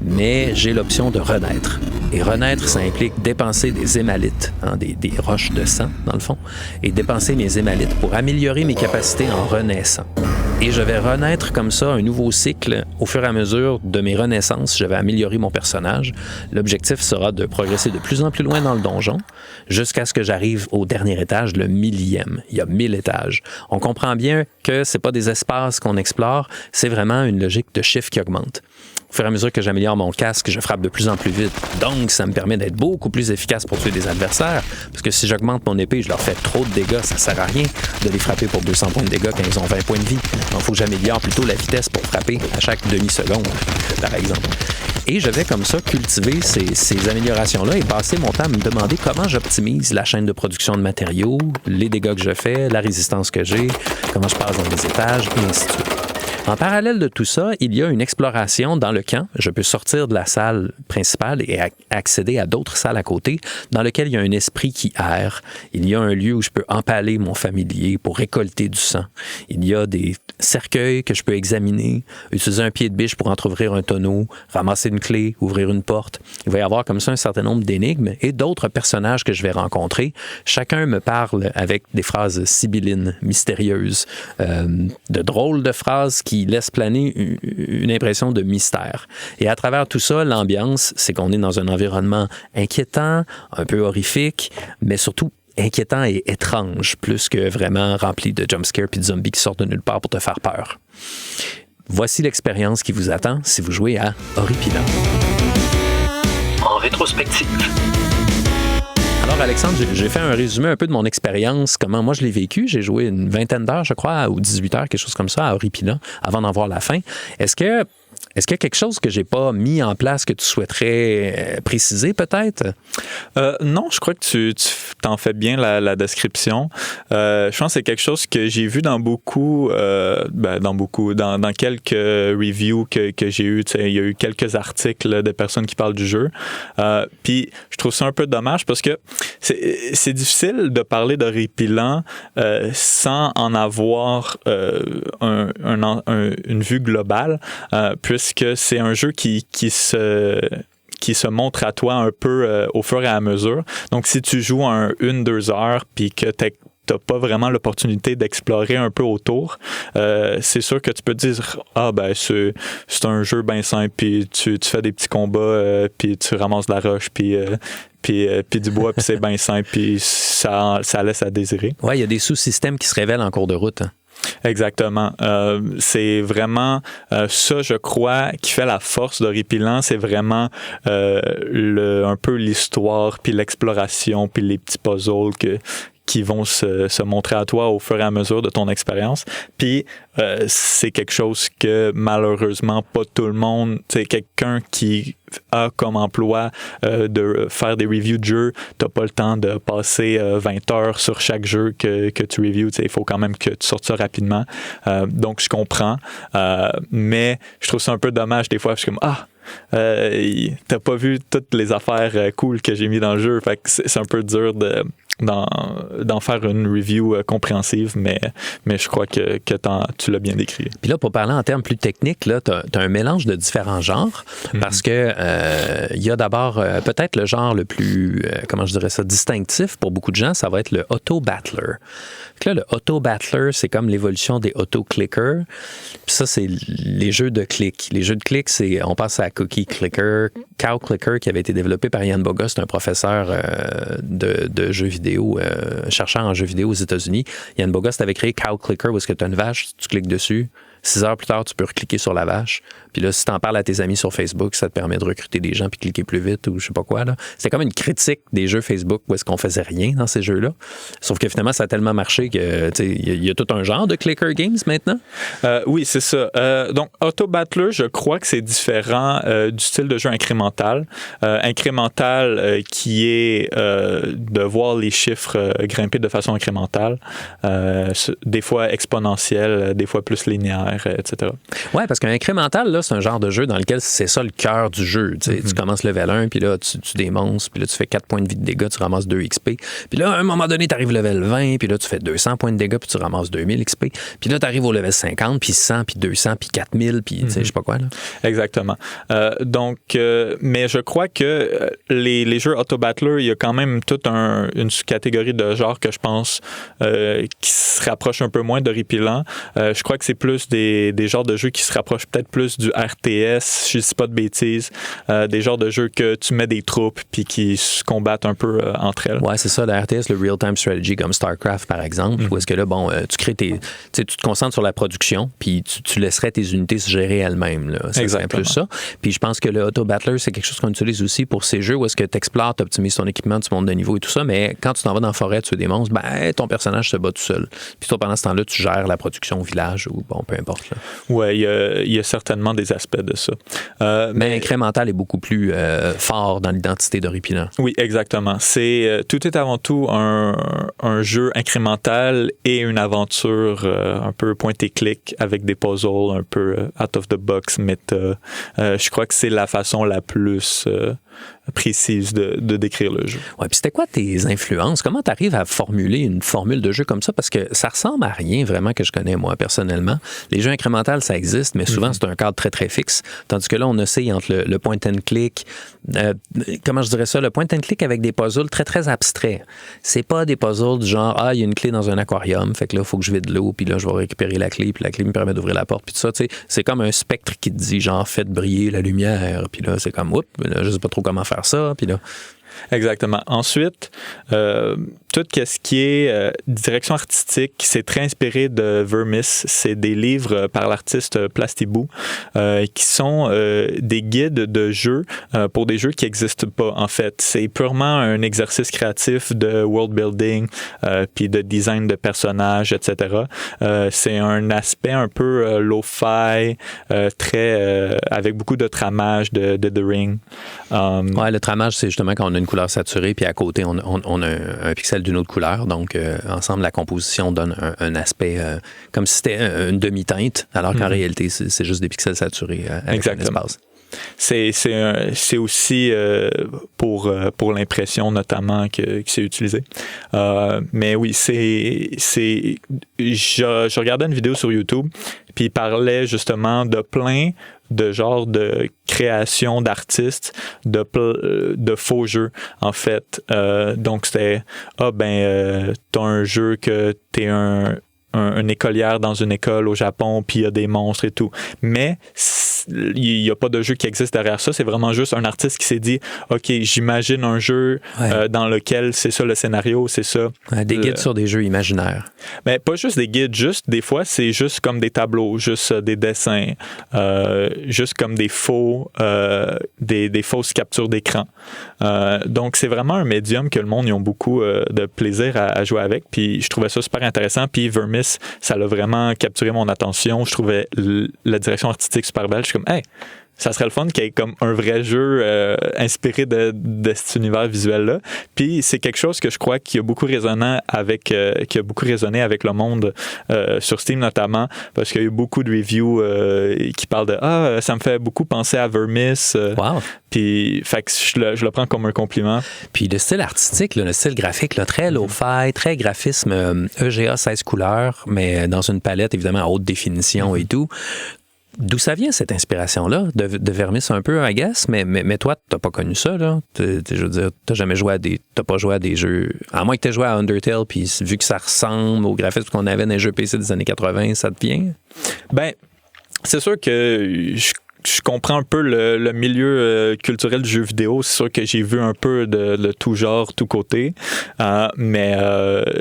mais j'ai l'option de renaître. Et renaître, ça implique dépenser des hémalites, des roches de sang, dans le fond, et dépenser mes hémalites pour améliorer mes capacités en renaissant. Et je vais renaître comme ça, un nouveau cycle, au fur et à mesure de mes renaissances, je vais améliorer mon personnage. L'objectif sera de progresser de plus en plus loin dans le donjon, jusqu'à ce que j'arrive au dernier étage, le 1000e. Il y a 1000 étages. On comprend bien que c'est pas des espaces qu'on explore, c'est vraiment une logique de chiffre qui augmente. Au fur et à mesure que j'améliore mon casque, je frappe de plus en plus vite. Donc, ça me permet d'être beaucoup plus efficace pour tuer des adversaires. Parce que si j'augmente mon épée, je leur fais trop de dégâts, ça sert à rien de les frapper pour 200 points de dégâts quand ils ont 20 points de vie. Donc, il faut que j'améliore plutôt la vitesse pour frapper à chaque demi-seconde, par exemple. Et je vais comme ça cultiver ces améliorations-là et passer mon temps à me demander comment j'optimise la chaîne de production de matériaux, les dégâts que je fais, la résistance que j'ai, comment je passe dans les étages, et ainsi de suite. En parallèle de tout ça, il y a une exploration dans le camp. Je peux sortir de la salle principale et accéder à d'autres salles à côté dans lesquelles il y a un esprit qui erre. Il y a un lieu où je peux empaler mon familier pour récolter du sang. Il y a des cercueils que je peux examiner, utiliser un pied de biche pour entrouvrir un tonneau, ramasser une clé, ouvrir une porte. Il va y avoir comme ça un certain nombre d'énigmes et d'autres personnages que je vais rencontrer. Chacun me parle avec des phrases sibyllines, mystérieuses, de drôles de phrases qui laissent planer une impression de mystère. Et à travers tout ça, l'ambiance, c'est qu'on est dans un environnement inquiétant, un peu horrifique, mais surtout inquiétant et étrange, plus que vraiment rempli de jumpscares puis de zombies qui sortent de nulle part pour te faire peur. Voici l'expérience qui vous attend si vous jouez à Horripilant. En rétrospective. Alors Alexandre, j'ai fait un résumé un peu de mon expérience, comment moi je l'ai vécu. J'ai joué une vingtaine d'heures, je crois, ou 18 heures, quelque chose comme ça, à Horripilant, avant d'en voir la fin. Est-ce qu'il y a quelque chose que j'ai pas mis en place que tu souhaiterais préciser peut-être? Non, je crois que tu t'en fais bien la description. Je pense que c'est quelque chose que j'ai vu dans dans quelques reviews que j'ai eu. Il y a eu quelques articles de personnes qui parlent du jeu. Puis je trouve ça un peu dommage parce que c'est difficile de parler d'Horripilant sans en avoir une vue globale, puisque c'est un jeu qui se montre à toi un peu au fur et à mesure. Donc, si tu joues 1-2 heures puis que t'as pas vraiment l'opportunité d'explorer un peu autour, c'est sûr que tu peux te dire c'est un jeu bien simple, puis tu fais des petits combats, puis tu ramasses de la roche, puis du bois, puis c'est bien simple, puis ça laisse à désirer. Oui, il y a des sous-systèmes qui se révèlent en cours de route. Exactement. C'est vraiment ça, je crois, qui fait la force d'Horripilant. C'est vraiment un peu l'histoire, puis l'exploration, puis les petits puzzles qui vont se montrer à toi au fur et à mesure de ton expérience. Puis c'est quelque chose que malheureusement pas tout le monde, c'est quelqu'un qui a comme emploi de faire des reviews de jeux, t'as pas le temps de passer 20 heures sur chaque jeu que tu reviews, il faut quand même que tu sortes ça rapidement. Donc je comprends, mais je trouve ça un peu dommage des fois, je suis comme t'as pas vu toutes les affaires cool que j'ai mis dans le jeu, fait que c'est un peu dur d'en faire une review compréhensive, mais je crois que tu l'as bien décrit. Puis là, pour parler en termes plus techniques, là, tu as un mélange de différents genres, parce que il y a d'abord peut-être le genre le plus, comment je dirais ça, distinctif pour beaucoup de gens, ça va être le auto-battler. Là, le auto-battler, c'est comme l'évolution des auto-clickers. Puis ça, c'est les jeux de clics. Les jeux de clics, on passe à Cookie Clicker, Cow Clicker, qui avait été développé par Ian Bogost, c'est un professeur de jeux vidéo, chercheur en jeux vidéo aux États-Unis. Ian Bogost avait créé Cow Clicker, où est-ce que tu as une vache, tu cliques dessus. 6 heures plus tard, tu peux recliquer sur la vache. Puis là, si tu en parles à tes amis sur Facebook, ça te permet de recruter des gens puis cliquer plus vite ou je sais pas quoi. Là. C'est comme une critique des jeux Facebook où est-ce qu'on faisait rien dans ces jeux-là. Sauf que finalement, ça a tellement marché que il y a tout un genre de clicker games maintenant. Oui, c'est ça. Donc, Auto Battler, je crois que c'est différent du style de jeu incrémental. Incrémental qui est de voir les chiffres grimper de façon incrémentale. Des fois exponentielle, des fois plus linéaire. Etc. Oui, parce qu'un incrémental, là, c'est un genre de jeu dans lequel c'est ça le cœur du jeu. Tu commences level 1, puis là, tu démonstres, puis là, tu fais 4 points de vie de dégâts, tu ramasses 2 XP. Puis là, à un moment donné, tu arrives level 20, puis là, tu fais 200 points de dégâts, puis tu ramasses 2000 XP. Puis là, tu arrives au level 50, puis 100, puis 200, puis 4000, puis je sais pas quoi. Là. Exactement. Donc, mais je crois que les jeux Auto-Battler, il y a quand même toute une catégorie de genres que je pense qui se rapproche un peu moins d'horripilant. Je crois que c'est plus des genres de jeux qui se rapprochent peut-être plus du RTS, je dis pas de bêtises, des genres de jeux que tu mets des troupes puis qui se combattent un peu entre elles. Ouais, c'est ça, le RTS, le Real-Time Strategy comme StarCraft par exemple, où est-ce que là, tu crées tu te concentres sur la production puis tu laisserais tes unités se gérer elles-mêmes. Là. C'est un peu ça. Puis je pense que le Auto-Battler, c'est quelque chose qu'on utilise aussi pour ces jeux où est-ce que tu explores, tu optimises ton équipement, tu montes de niveau et tout ça, mais quand tu t'en vas dans la forêt, tu démonstres, ton personnage se bat tout seul. Puis toi, pendant ce temps-là, tu gères la production au village ou peu importe. Oui, il y a certainement des aspects de ça. Mais incrémental est beaucoup plus fort dans l'identité d'horripilant. Oui, exactement. Tout est avant tout un jeu incrémental et une aventure un peu point-et-clic avec des puzzles un peu out of the box méta. Je crois que c'est la façon la plus précise de décrire le jeu. Ouais, puis c'était quoi tes influences? Comment tu arrives à formuler une formule de jeu comme ça? Parce que ça ressemble à rien vraiment que je connais moi personnellement. Les jeux incrémentales, ça existe, mais souvent c'est un cadre très très fixe. Tandis que là, on oscille entre le point and click, comment je dirais ça, le point and click avec des puzzles très très abstraits. C'est pas des puzzles du genre, il y a une clé dans un aquarium, fait que là, il faut que je vide l'eau, puis là, je vais récupérer la clé, puis la clé me permet d'ouvrir la porte, puis tout ça, tu sais, c'est comme un spectre qui te dit, genre, faites briller la lumière, puis là, c'est comme, oups, là, je sais pas trop comment faire ça, puis là... Exactement. Ensuite, tout ce qui est direction artistique, c'est très inspiré de Vermis. C'est des livres par l'artiste Plastibou qui sont des guides de jeux pour des jeux qui n'existent pas, en fait. C'est purement un exercice créatif de world building puis de design de personnages, etc. C'est un aspect un peu lo-fi, très avec beaucoup de tramage de The Ring. Ouais, le tramage, c'est justement quand on a une couleur saturée, puis à côté, on a un pixel d'une autre couleur. Donc, ensemble, la composition donne un aspect comme si c'était une demi-teinte, alors qu'en réalité, c'est juste des pixels saturés avec un espace. C'est aussi pour l'impression, notamment, que c'est utilisé. Mais oui, je regardais une vidéo sur YouTube, puis il parlait justement de plein de genres de création d'artistes de faux jeux, en fait. Donc, c'était, t'as un jeu que t'es une écolière dans une école au Japon, puis il y a des monstres et tout. Mais il n'y a pas de jeu qui existe derrière ça. C'est vraiment juste un artiste qui s'est dit, OK, j'imagine un jeu dans lequel c'est ça le scénario, c'est ça. Des guides sur des jeux imaginaires. Mais pas juste des guides, juste des fois, c'est juste comme des tableaux, juste des dessins, juste comme des fausses captures d'écran. Donc, c'est vraiment un médium que le monde y ont beaucoup de plaisir à jouer avec. Puis, je trouvais ça super intéressant. Puis, Vermis, ça l'a vraiment capturé mon attention. Je trouvais la direction artistique super belle. Je suis comme, hey, ça serait le fun qu'il y ait comme un vrai jeu inspiré de cet univers visuel-là. Puis c'est quelque chose que je crois qui a beaucoup résonné avec le monde sur Steam notamment, parce qu'il y a eu beaucoup de reviews qui parlent de ça me fait beaucoup penser à Vermis. Wow. Puis fait que je le prends comme un compliment. Puis le style artistique, le style graphique, là, très low-fi, très graphisme EGA 16 couleurs, mais dans une palette évidemment à haute définition et tout. D'où ça vient cette inspiration-là de Vermis un peu, I guess, mais toi, t'as pas connu ça, là. Je veux dire, t'as pas joué à des jeux, à moins que t'aies joué à Undertale, puis vu que ça ressemble au graphisme qu'on avait dans les jeux PC des années 80, ça te vient? Ben, c'est sûr que je comprends un peu le milieu culturel du jeu vidéo. C'est sûr que j'ai vu un peu de tout genre, tout côté. Mais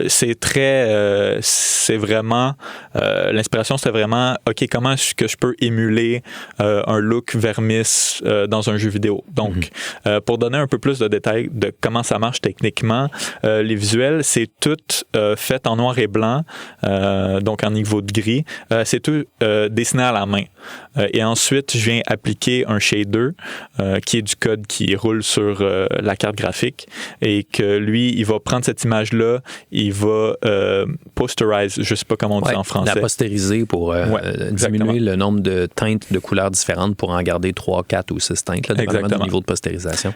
c'est vraiment l'inspiration, c'est vraiment OK, comment est-ce que je peux émuler un look Vermis dans un jeu vidéo. Donc, pour donner un peu plus de détails de comment ça marche techniquement, les visuels, c'est tout fait en noir et blanc, donc en niveau de gris. C'est tout dessiné à la main. Et ensuite, je viens appliquer un shader qui est du code qui roule sur la carte graphique et que lui, il va prendre cette image-là, il va posterize, je sais pas comment on dit en français. La postériser pour diminuer le nombre de teintes de couleurs différentes pour en garder 3, 4 ou 6 teintes, là, dépendamment du niveau de postérisation.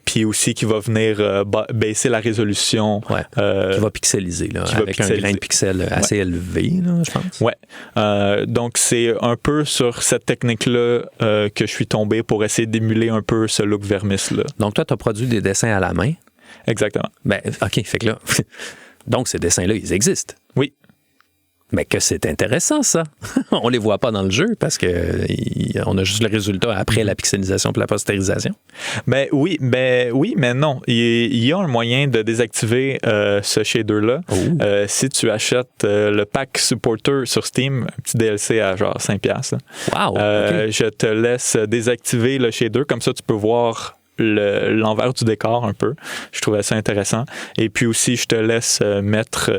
Puis aussi qui va venir baisser la résolution. Qui va pixeliser, là, avec un grain de pixels assez élevé, là, je pense. Ouais. Donc, c'est un peu sur cette technique-là que je suis tombé pour essayer d'émuler un peu ce look Vermis-là. Donc, toi, tu as produit des dessins à la main. Exactement. Ben, OK, fait que là... Donc, ces dessins-là, ils existent. Oui. Mais que c'est intéressant, ça. On les voit pas dans le jeu parce que on a juste le résultat après la pixelisation et la postérisation. Mais non. Il y a un moyen de désactiver ce shader-là. Si tu achètes le pack supporter sur Steam, un petit DLC à genre 5$. Wow! Okay. Je te laisse désactiver le shader. Comme ça, tu peux voir l'envers du décor un peu. Je trouvais ça intéressant. Et puis aussi, je te laisse mettre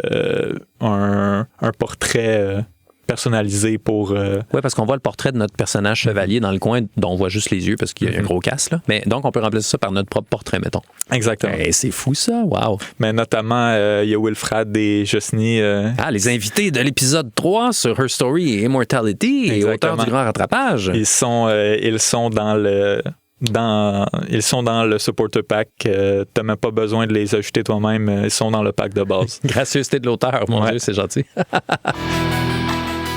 un portrait personnalisé pour... Oui, parce qu'on voit le portrait de notre personnage chevalier dans le coin dont on voit juste les yeux parce qu'il y a un gros casse, là. Mais donc, on peut remplacer ça par notre propre portrait, mettons. Exactement. C'est fou, ça. Wow. Mais notamment, il y a Wilfred et Jocelyne. Les invités de l'épisode 3 sur Her Story et Immortality et auteurs du Grand Rattrapage. Ils sont dans le supporter pack. T'as même pas besoin de les ajouter toi-même. Ils sont dans le pack de base. Gracieuseté de l'auteur, mon Dieu, c'est gentil.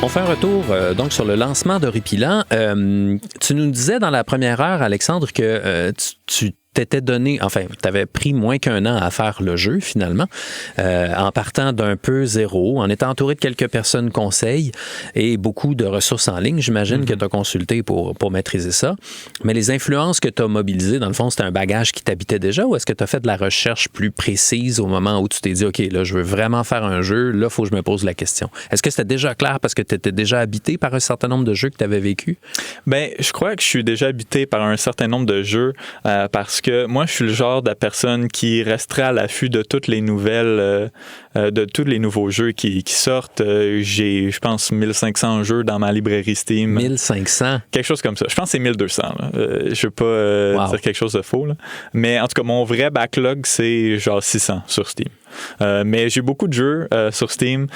On fait un retour donc sur le lancement d'Horripilant. Tu nous disais dans la première heure, Alexandre, que tu t'étais donné, enfin, tu avais pris moins qu'1 an à faire le jeu, finalement, en partant d'un peu zéro, en étant entouré de quelques personnes conseils et beaucoup de ressources en ligne, j'imagine, que tu as consulté pour maîtriser ça. Mais les influences que tu as mobilisées, dans le fond, c'était un bagage qui t'habitait déjà ou est-ce que tu as fait de la recherche plus précise au moment où tu t'es dit, OK, là, je veux vraiment faire un jeu, là, il faut que je me pose la question. Est-ce que c'était déjà clair parce que tu étais déjà habité par un certain nombre de jeux que tu avais vécu? Bien, je crois que je suis déjà habité par un certain nombre de jeux parce que moi, je suis le genre de personne qui resterait à l'affût de toutes les nouvelles, de tous les nouveaux jeux qui sortent. J'ai, je pense, 1500 jeux dans ma librairie Steam. 1500? Quelque chose comme ça. Je pense que c'est 1200. Je ne veux pas dire quelque chose de faux. Là. Mais en tout cas, mon vrai backlog, c'est genre 600 sur Steam. Mais j'ai beaucoup de jeux sur Steam.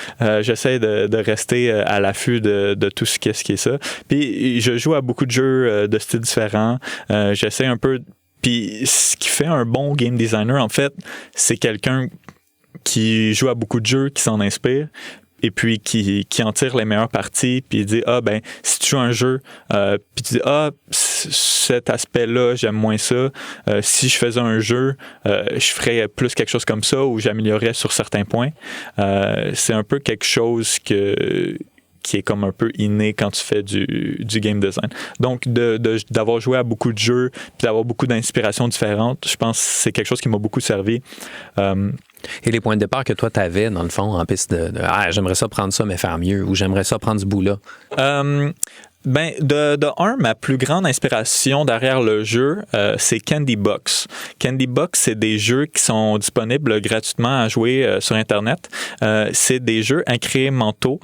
J'essaie de rester à l'affût de tout ce qui est ça. Puis je joue à beaucoup de jeux de styles différents. J'essaie un peu... Puis ce qui fait un bon game designer, en fait, c'est quelqu'un qui joue à beaucoup de jeux, qui s'en inspire, et puis qui en tire les meilleures parties, puis il dit, si tu joues un jeu, puis tu dis, cet aspect-là, j'aime moins ça. Si je faisais un jeu, je ferais plus quelque chose comme ça, ou j'améliorerais sur certains points. C'est un peu quelque chose qui est comme un peu inné quand tu fais du game design. Donc, d'avoir joué à beaucoup de jeux puis d'avoir beaucoup d'inspirations différentes, je pense que c'est quelque chose qui m'a beaucoup servi. Et les points de départ que toi, tu avais, dans le fond, en piste j'aimerais ça prendre ça, mais faire mieux, ou j'aimerais ça prendre ce bout-là? De un, ma plus grande inspiration derrière le jeu, c'est Candy Box. Candy Box, c'est des jeux qui sont disponibles gratuitement à jouer sur Internet. C'est des jeux incrémentaux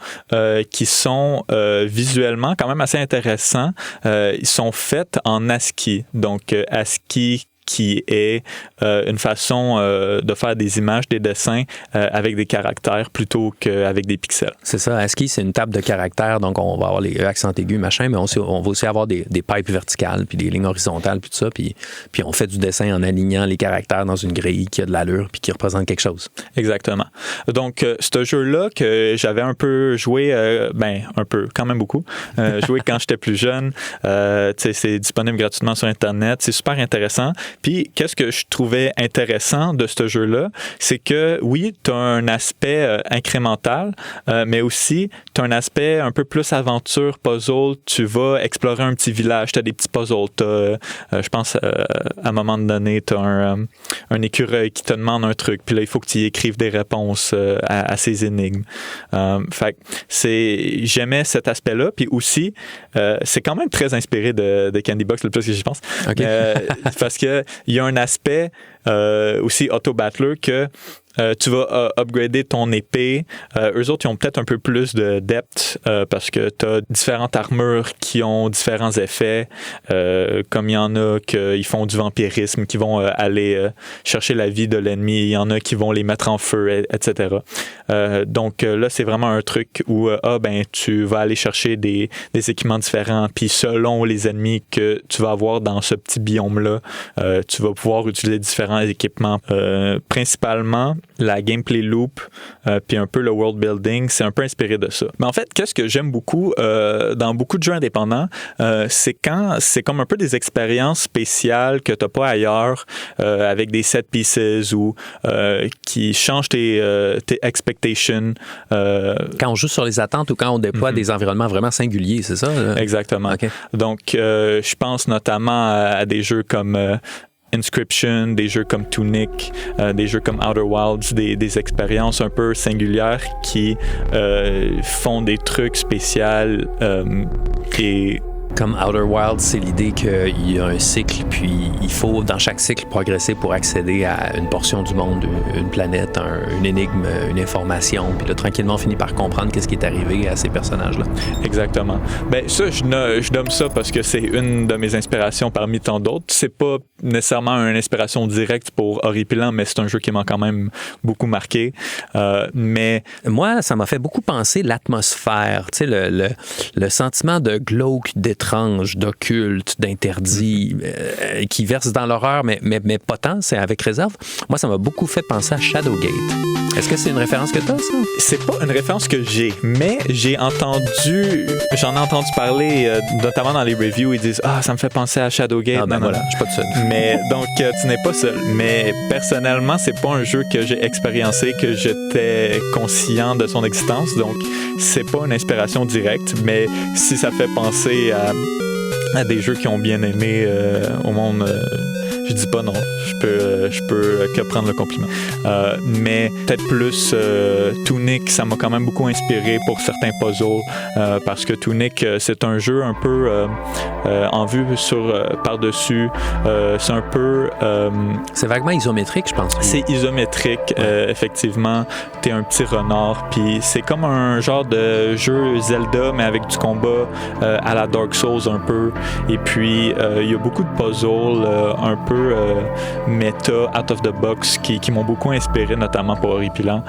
qui sont visuellement quand même assez intéressants. Ils sont faits en ASCII. Donc, ASCII qui est une façon de faire des images, des dessins avec des caractères plutôt qu'avec des pixels. C'est ça. ASCII, c'est une table de caractères, donc on va avoir les accents aigus, machin, mais on va aussi avoir des pipes verticales, puis des lignes horizontales, puis tout ça, puis on fait du dessin en alignant les caractères dans une grille qui a de l'allure, puis qui représente quelque chose. Exactement. Donc, ce jeu-là que j'avais un peu joué, un peu, quand même beaucoup, joué quand j'étais plus jeune, c'est disponible gratuitement sur Internet, c'est super intéressant. Puis, qu'est-ce que je trouvais intéressant de ce jeu-là, c'est que, oui, tu as un aspect incrémental, mais aussi, tu as un aspect un peu plus aventure, puzzle. Tu vas explorer un petit village, tu as des petits puzzles. Je pense, à un moment donné, tu as un écureuil qui te demande un truc, puis là, il faut que tu y écrives des réponses à ces énigmes. Fait que j'aimais cet aspect-là, puis aussi, c'est quand même très inspiré de Candy Box, le plus que j'y pense. Okay. Parce que il y a un aspect aussi auto-battler que tu vas upgrader ton épée. Eux autres, ils ont peut-être un peu plus de depth parce que tu as différentes armures qui ont différents effets. Comme il y en a qui font du vampirisme, qui vont aller chercher la vie de l'ennemi. Il y en a qui vont les mettre en feu, etc. Donc là, c'est vraiment un truc où tu vas aller chercher des équipements différents. Puis selon les ennemis que tu vas avoir dans ce petit biome-là, tu vas pouvoir utiliser différents équipements. Principalement, la gameplay loop puis un peu le world building, c'est un peu inspiré de ça. Mais en fait, qu'est-ce que j'aime beaucoup dans beaucoup de jeux indépendants, c'est quand c'est comme un peu des expériences spéciales que tu n'as pas ailleurs avec des set pieces ou qui changent tes expectations. Quand on joue sur les attentes ou quand on déploie des environnements vraiment singuliers, c'est ça? Exactement. Okay. Donc, je pense notamment à des jeux comme Inscription, des jeux comme Tunic, des jeux comme Outer Wilds, des expériences un peu singulières qui font des trucs spéciaux et comme Outer Wilds, c'est l'idée qu'il y a un cycle, puis il faut, dans chaque cycle, progresser pour accéder à une portion du monde, une planète, une énigme, une information, puis là, tranquillement, on finit par comprendre qu'est-ce qui est arrivé à ces personnages-là. Exactement. Ben ça, je nomme ça parce que c'est une de mes inspirations parmi tant d'autres. C'est pas nécessairement une inspiration directe pour Horripilant, mais c'est un jeu qui m'a quand même beaucoup marqué. Mais moi, ça m'a fait beaucoup penser l'atmosphère, tu sais, le sentiment de glauque, d'étrange, d'occulte, d'interdit, qui verse dans l'horreur, mais pas tant, c'est avec réserve. Moi, ça m'a beaucoup fait penser à Shadowgate. Est-ce que c'est une référence que t'as, ça? C'est pas une référence que j'ai, mais j'en ai entendu parler, notamment dans les reviews, ils disent « Ah, ça me fait penser à Shadowgate. » Voilà, je suis pas tout seul. Mais donc, tu n'es pas seul. Mais personnellement, c'est pas un jeu que j'ai expériencé, que j'étais conscient de son existence. Donc, c'est pas une inspiration directe, mais si ça fait penser à des jeux qui ont bien aimé au monde, je dis pas non. Je peux que prendre le compliment. Mais peut-être plus Tunic, ça m'a quand même beaucoup inspiré pour certains puzzles parce que Tunic, c'est un jeu un peu en vue par-dessus. C'est un peu... c'est vaguement isométrique, je pense. C'est isométrique, effectivement. T'es un petit renard, puis c'est comme un genre de jeu Zelda, mais avec du combat à la Dark Souls un peu. Et puis, il y a beaucoup de puzzles un peu méta, out of the box, qui m'ont beaucoup inspiré, notamment pour Horripilant.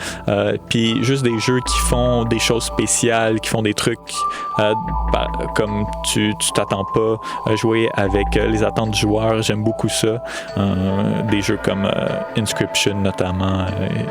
Puis juste des jeux qui font des choses spéciales, qui font des trucs comme tu t'attends pas, jouer avec les attentes du joueur, j'aime beaucoup ça. Des jeux comme Inscription, notamment,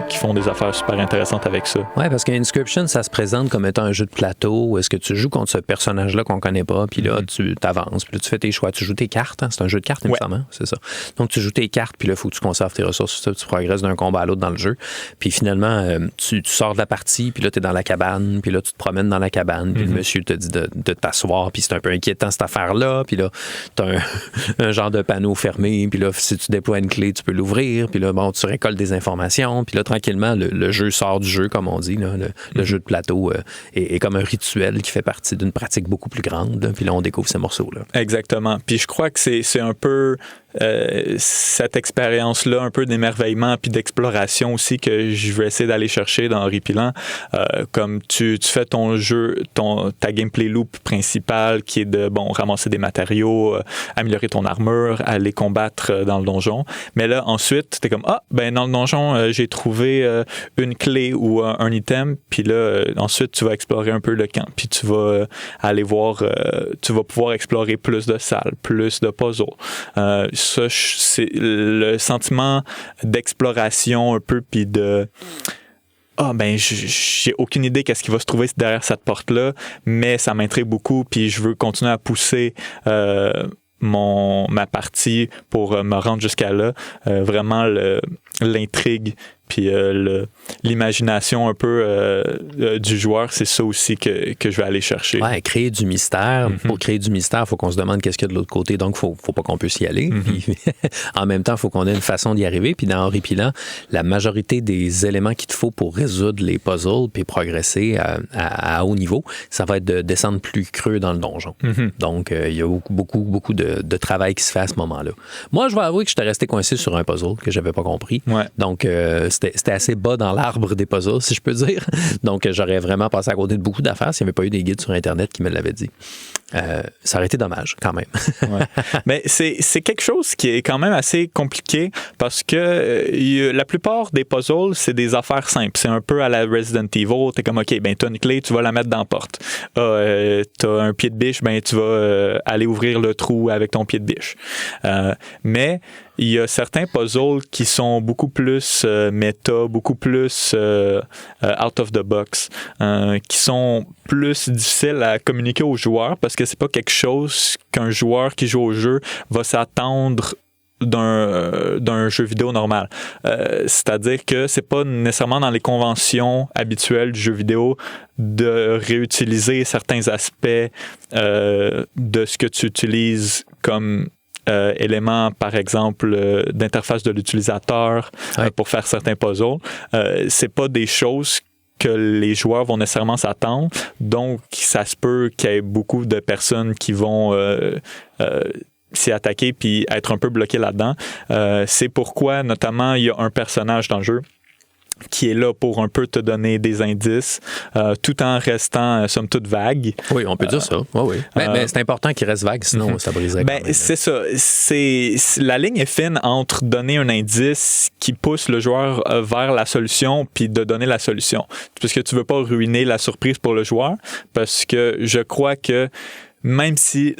qui font des affaires super intéressantes avec ça. Ouais, parce que Inscription, ça se présente comme étant un jeu de plateau où est-ce que tu joues contre ce personnage-là qu'on connaît pas, puis là, tu t'avances, puis là, tu fais tes choix, tu joues tes cartes, hein? C'est un jeu de cartes, il me semble, hein? C'est ça. Donc, tu joues tes cartes, puis là, il faut que tu conserves tes ressources, tu progresses d'un combat à l'autre dans le jeu. Puis finalement, tu sors de la partie, puis là, tu es dans la cabane, puis là, tu te promènes dans la cabane, puis le monsieur te dit de t'asseoir, puis c'est un peu inquiétant cette affaire-là, puis là, tu as un genre de panneau fermé, puis là, si tu déploies une clé, tu peux l'ouvrir, puis là, bon, tu récoltes des informations, puis là, tranquillement, le jeu sort du jeu, comme on dit, là, le jeu de plateau est comme un rituel qui fait partie d'une pratique beaucoup plus grande, là, puis là, on découvre ces morceaux-là. Exactement. Puis je crois que c'est un peu cette expérience-là, un peu d'émerveillement puis d'exploration aussi que je vais essayer d'aller chercher dans Horripilant. Comme tu fais ton jeu, ta gameplay loop principale qui est de ramasser des matériaux, améliorer ton armure, aller combattre dans le donjon. Mais là, ensuite, t'es comme dans le donjon, j'ai trouvé une clé ou un item, puis là, ensuite, tu vas explorer un peu le camp, puis tu vas aller voir, tu vas pouvoir explorer plus de salles, plus de puzzles. Ça, c'est le sentiment d'exploration un peu, puis de j'ai aucune idée qu'est-ce qui va se trouver derrière cette porte-là, mais ça m'intrigue beaucoup, puis je veux continuer à pousser ma partie pour me rendre jusqu'à là. Vraiment l'intrigue puis l'imagination un peu du joueur, c'est ça aussi que je vais aller chercher. Ouais, créer du mystère. Mm-hmm. Pour créer du mystère, il faut qu'on se demande qu'est-ce qu'il y a de l'autre côté, donc faut pas qu'on puisse y aller. Mm-hmm. Puis, en même temps, il faut qu'on ait une façon d'y arriver. Puis dans Horripilant, la majorité des éléments qu'il te faut pour résoudre les puzzles puis progresser à haut niveau, ça va être de descendre plus creux dans le donjon. Mm-hmm. Donc, il y a beaucoup de travail qui se fait à ce moment-là. Moi, je vais avouer que j'étais resté coincé sur un puzzle que j'avais pas compris. Ouais. Donc, c'était assez bas dans l'arbre des puzzles, si je peux dire. Donc, j'aurais vraiment passé à côté de beaucoup d'affaires s'il n'y avait pas eu des guides sur Internet qui me l'avaient dit. Ça aurait été dommage, quand même. Ouais. Mais c'est quelque chose qui est quand même assez compliqué parce que la plupart des puzzles, c'est des affaires simples. C'est un peu à la Resident Evil. T'es comme, OK, t'as une clé, tu vas la mettre dans la porte. T'as un pied de biche, tu vas aller ouvrir le trou avec ton pied de biche. Mais il y a certains puzzles qui sont beaucoup plus méta, beaucoup plus out of the box, qui sont plus difficiles à communiquer aux joueurs parce que c'est pas quelque chose qu'un joueur qui joue au jeu va s'attendre d'un jeu vidéo normal. C'est-à-dire que c'est pas nécessairement dans les conventions habituelles du jeu vidéo de réutiliser certains aspects de ce que tu utilises comme éléments, par exemple, d'interface de l'utilisateur pour faire certains puzzles. C'est pas des choses que les joueurs vont nécessairement s'attendre. Donc, ça se peut qu'il y ait beaucoup de personnes qui vont s'y attaquer puis être un peu bloquées là-dedans. C'est pourquoi, notamment, il y a un personnage dans le jeu qui est là pour un peu te donner des indices, tout en restant, somme toute, vague. Oui, on peut dire ça. Oui. Mais c'est important qu'il reste vague, sinon ça briserait quand même. C'est ça. La ligne est fine entre donner un indice qui pousse le joueur vers la solution puis de donner la solution. Parce que tu veux pas ruiner la surprise pour le joueur, parce que je crois que même si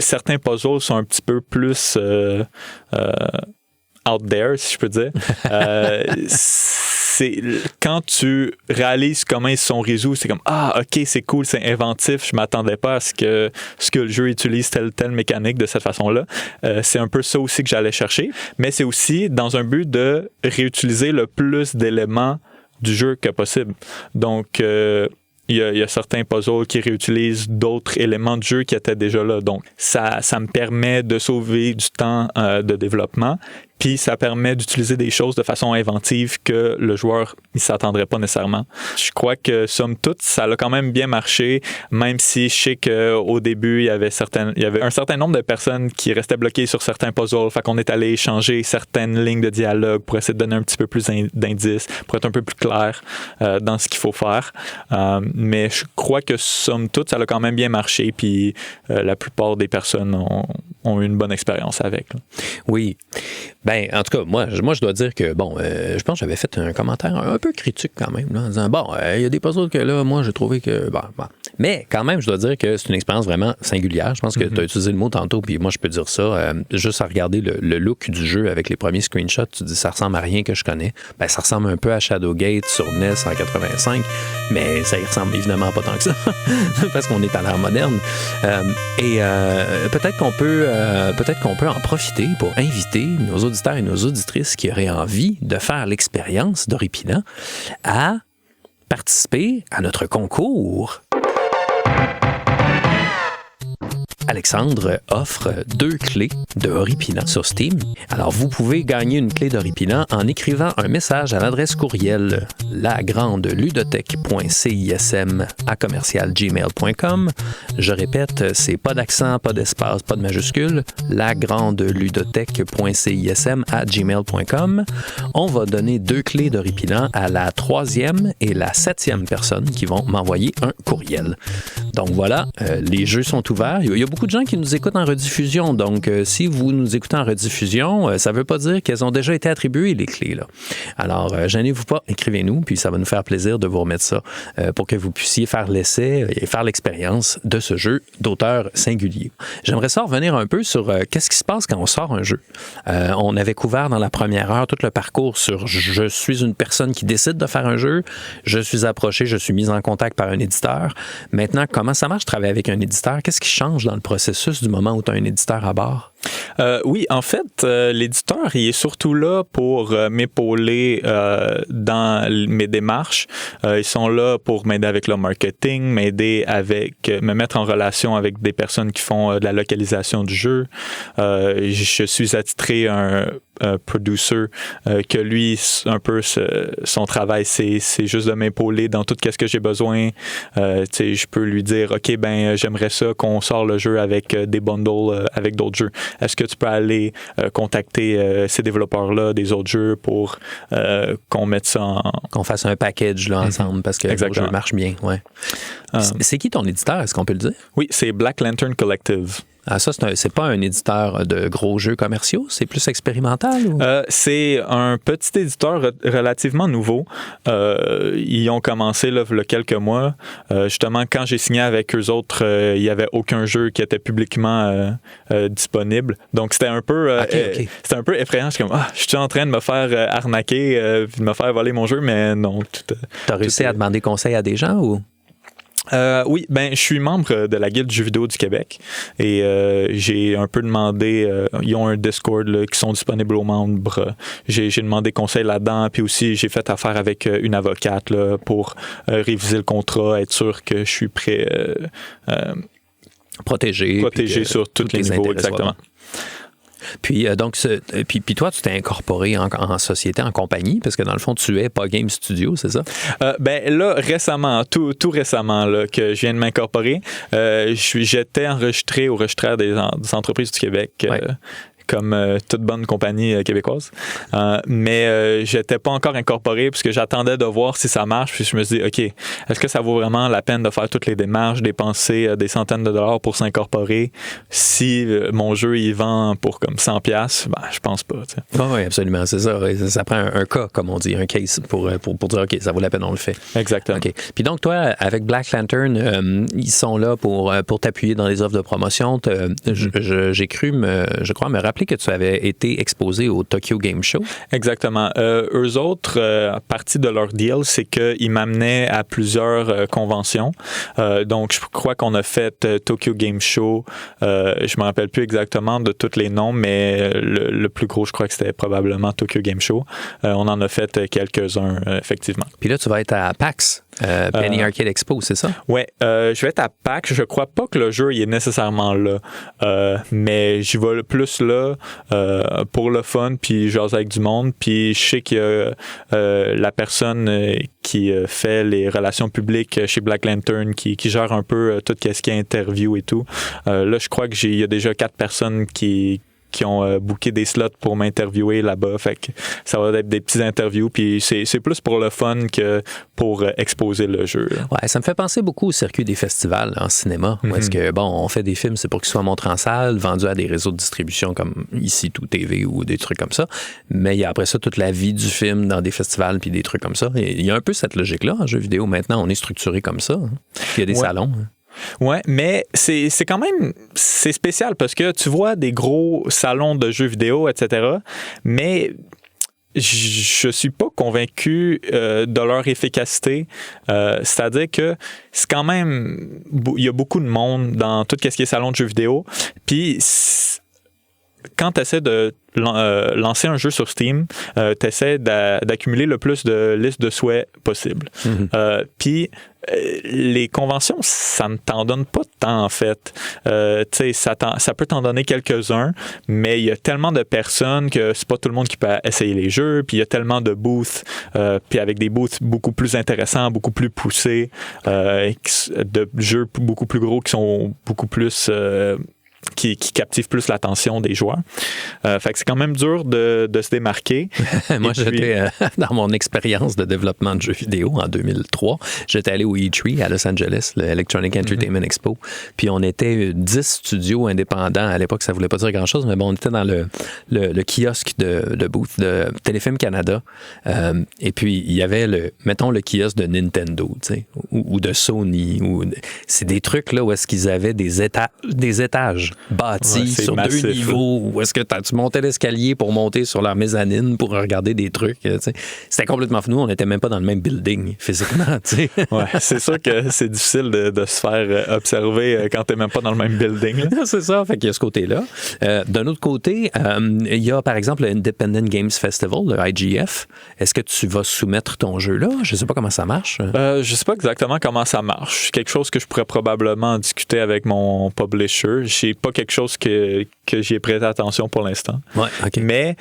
certains puzzles sont un petit peu plus out there, si je peux dire. C'est quand tu réalises comment ils se sont résolus, c'est comme ok, c'est cool, c'est inventif, je m'attendais pas à ce que le jeu utilise telle mécanique de cette façon-là. C'est un peu ça aussi que j'allais chercher, mais c'est aussi dans un but de réutiliser le plus d'éléments du jeu que possible. Donc il y a certains puzzles qui réutilisent d'autres éléments du jeu qui étaient déjà là. Donc, ça me permet de sauver du temps de développement. Puis, ça permet d'utiliser des choses de façon inventive que le joueur ne s'attendrait pas nécessairement. Je crois que, somme toute, ça a quand même bien marché, même si je sais qu'au début, il y avait un certain nombre de personnes qui restaient bloquées sur certains puzzles. Fait qu'on est allé changer certaines lignes de dialogue pour essayer de donner un petit peu plus d'indices, pour être un peu plus clair dans ce qu'il faut faire. Mais je crois que, somme toute, ça a quand même bien marché. Puis, la plupart des personnes ont eu une bonne expérience avec. Là. Oui. En tout cas, moi, je dois dire que, je pense que j'avais fait un commentaire un peu critique quand même, là, en disant, il y a des puzzles que là, moi, j'ai trouvé que, Mais quand même, je dois dire que c'est une expérience vraiment singulière. Je pense que tu as utilisé le mot tantôt, puis moi, je peux dire ça. Juste à regarder le look du jeu avec les premiers screenshots, tu dis ça ressemble à rien que je connais. Ben, ça ressemble un peu à Shadowgate sur NES en 85, mais ça y ressemble évidemment pas tant que ça, parce qu'on est à l'ère moderne. Peut-être qu'on peut en profiter pour inviter nos auditeurs et nos auditrices qui auraient envie de faire l'expérience d'Horripilant à participer à notre concours. Alexandre offre 2 clés de Horripilant sur Steam. Alors, vous pouvez gagner une clé d'Horripilant en écrivant un message à l'adresse courriel lagrandeludothèque.cism@gmail.com. Je répète, c'est pas d'accent, pas d'espace, pas de majuscule. lagrandeludothèque.cism@gmail.com. On va donner 2 clés d'Horripilant à la 3e et la 7e personne qui vont m'envoyer un courriel. Donc voilà, les jeux sont ouverts. Il y a beaucoup de gens qui nous écoutent en rediffusion. Donc, si vous nous écoutez en rediffusion, ça ne veut pas dire qu'elles ont déjà été attribuées, les clés, là. Alors, gênez-vous pas, écrivez-nous, puis ça va nous faire plaisir de vous remettre ça pour que vous puissiez faire l'essai et faire l'expérience de ce jeu d'auteur singulier. J'aimerais ça revenir un peu sur qu'est-ce qui se passe quand on sort un jeu. On avait couvert dans la première heure tout le parcours sur je suis une personne qui décide de faire un jeu, je suis approché, je suis mis en contact par un éditeur. Maintenant, comment ça marche, travailler avec un éditeur? Qu'est-ce qui change dans le processus du moment où tu as un éditeur à bord? Oui, en fait, l'éditeur, il est surtout là pour m'épauler dans mes démarches. Ils sont là pour m'aider avec le marketing, m'aider avec me mettre en relation avec des personnes qui font de la localisation du jeu. Je suis attitré un producer que lui, un peu son travail, c'est juste de m'épauler dans tout ce que j'ai besoin. Je peux lui dire, OK, ben j'aimerais ça qu'on sort le jeu avec des bundles avec d'autres jeux. Est-ce que tu peux aller contacter ces développeurs-là des autres jeux pour qu'on mette ça en... Qu'on fasse un package là, ensemble parce que le jeu marche bien. Ouais. C'est qui ton éditeur? Est-ce qu'on peut le dire? Oui, c'est Black Lantern Collective. Ah, ça, c'est pas un éditeur de gros jeux commerciaux? C'est plus expérimental? Ou? C'est un petit éditeur relativement nouveau. Ils ont commencé là, il y a quelques mois. Justement, quand j'ai signé avec eux autres, il n'y avait aucun jeu qui était publiquement disponible. Donc, c'était un peu, c'était un peu effrayant. Je suis comme, je suis en train de me faire arnaquer, de me faire voler mon jeu, mais non. Tu as réussi à demander conseil à des gens ou? Oui, ben je suis membre de la Guilde du jeu vidéo du Québec et j'ai un peu demandé, ils ont un Discord là, qui sont disponibles aux membres. J'ai demandé conseil là-dedans, puis aussi j'ai fait affaire avec une avocate là, pour réviser le contrat, être sûr que je suis prêt, protégé sur tous les niveaux, exactement. Puis, puis toi, tu t'es incorporé en société, en compagnie, parce que dans le fond, tu es pas Game Studio, c'est ça? Ben là, récemment, tout récemment, là, que je viens de m'incorporer, j'étais enregistré au registraire des entreprises du Québec. Ouais. Comme toute bonne compagnie québécoise. Mais j'étais pas encore incorporé parce que j'attendais de voir si ça marche. Puis je me suis dit, OK, est-ce que ça vaut vraiment la peine de faire toutes les démarches, dépenser des centaines de dollars pour s'incorporer si mon jeu il vend pour comme 100$? Ben, je pense pas. Oui, absolument, c'est ça. Ça prend un cas, comme on dit, un case pour dire, OK, ça vaut la peine, on le fait. Exactement. Okay. Puis donc, toi, avec Black Lantern, ils sont là pour t'appuyer dans les offres de promotion. J'ai cru, je crois, me rappeler que tu avais été exposé au Tokyo Game Show. Exactement. Eux autres, partie de leur deal, c'est qu'ils m'amenaient à plusieurs conventions. Donc, je crois qu'on a fait Tokyo Game Show. Je me rappelle plus exactement de tous les noms, mais le plus gros, je crois que c'était probablement Tokyo Game Show. On en a fait quelques-uns, effectivement. Puis là, tu vas être à PAX. Penny Arcade Expo, c'est ça? Oui, je vais être à PAX. Je crois pas que le jeu il est nécessairement là, mais j'y vais plus là pour le fun, puis jaser avec du monde. Puis je sais qu'il y a la personne qui fait les relations publiques chez Black Lantern, qui gère un peu tout ce qui est interview et tout. Là, je crois qu'il y a déjà 4 personnes qui qui ont booké des slots pour m'interviewer là-bas. Fait que ça va être des petits interviews, puis c'est plus pour le fun que pour exposer le jeu. Ouais, ça me fait penser beaucoup au circuit des festivals en cinéma. Où est-ce que, bon, on fait des films, c'est pour qu'ils soient montrés en salle, vendus à des réseaux de distribution comme ici, Tout TV ou des trucs comme ça. Mais il y a après ça toute la vie du film dans des festivals puis des trucs comme ça. Et il y a un peu cette logique-là en jeu vidéo. Maintenant, on est structuré comme ça. Il y a des salons. Ouais, mais c'est quand même c'est spécial parce que tu vois des gros salons de jeux vidéo, etc. Mais je suis pas convaincu de leur efficacité. C'est-à-dire que c'est quand même il y a beaucoup de monde dans tout ce qui est salon de jeux vidéo. Puis quand tu essaies de lancer un jeu sur Steam, tu essaies d'accumuler le plus de listes de souhaits possible. Puis les conventions, ça ne t'en donne pas tant, en fait. Ça peut t'en donner quelques-uns, mais il y a tellement de personnes que c'est pas tout le monde qui peut essayer les jeux, puis il y a tellement de booths, puis avec des booths beaucoup plus intéressants, beaucoup plus poussés, de jeux beaucoup plus gros qui sont beaucoup plus... qui captive plus l'attention des joueurs. Fait que c'est quand même dur de se démarquer. Moi, j'étais dans mon expérience de développement de jeux vidéo en 2003. J'étais allé au E3 à Los Angeles, le Electronic Entertainment Expo. Puis on était 10 studios indépendants. À l'époque, ça voulait pas dire grand-chose, mais bon, on était dans le kiosque de booth de Téléfilm Canada. Et puis, il y avait mettons le kiosque de Nintendo, tu sais, ou de Sony. C'est des trucs là où est-ce qu'ils avaient des étages bâtis sur massif, 2 niveaux, où est-ce que tu montais l'escalier pour monter sur leur mezzanine pour regarder des trucs. T'sais. C'était complètement fou. Nous, on n'était même pas dans le même building physiquement. Ouais, c'est sûr que c'est difficile de se faire observer quand tu n'es même pas dans le même building. C'est ça, fait qu'il y a ce côté-là. D'un autre côté, il y a par exemple le Independent Games Festival, le IGF. Est-ce que tu vas soumettre ton jeu là? Je ne sais pas comment ça marche. Je ne sais pas exactement comment ça marche. C'est quelque chose que je pourrais probablement discuter avec mon publisher. J'ai pas quelque chose que j'y ai prêté attention pour l'instant. Ouais, okay. Mais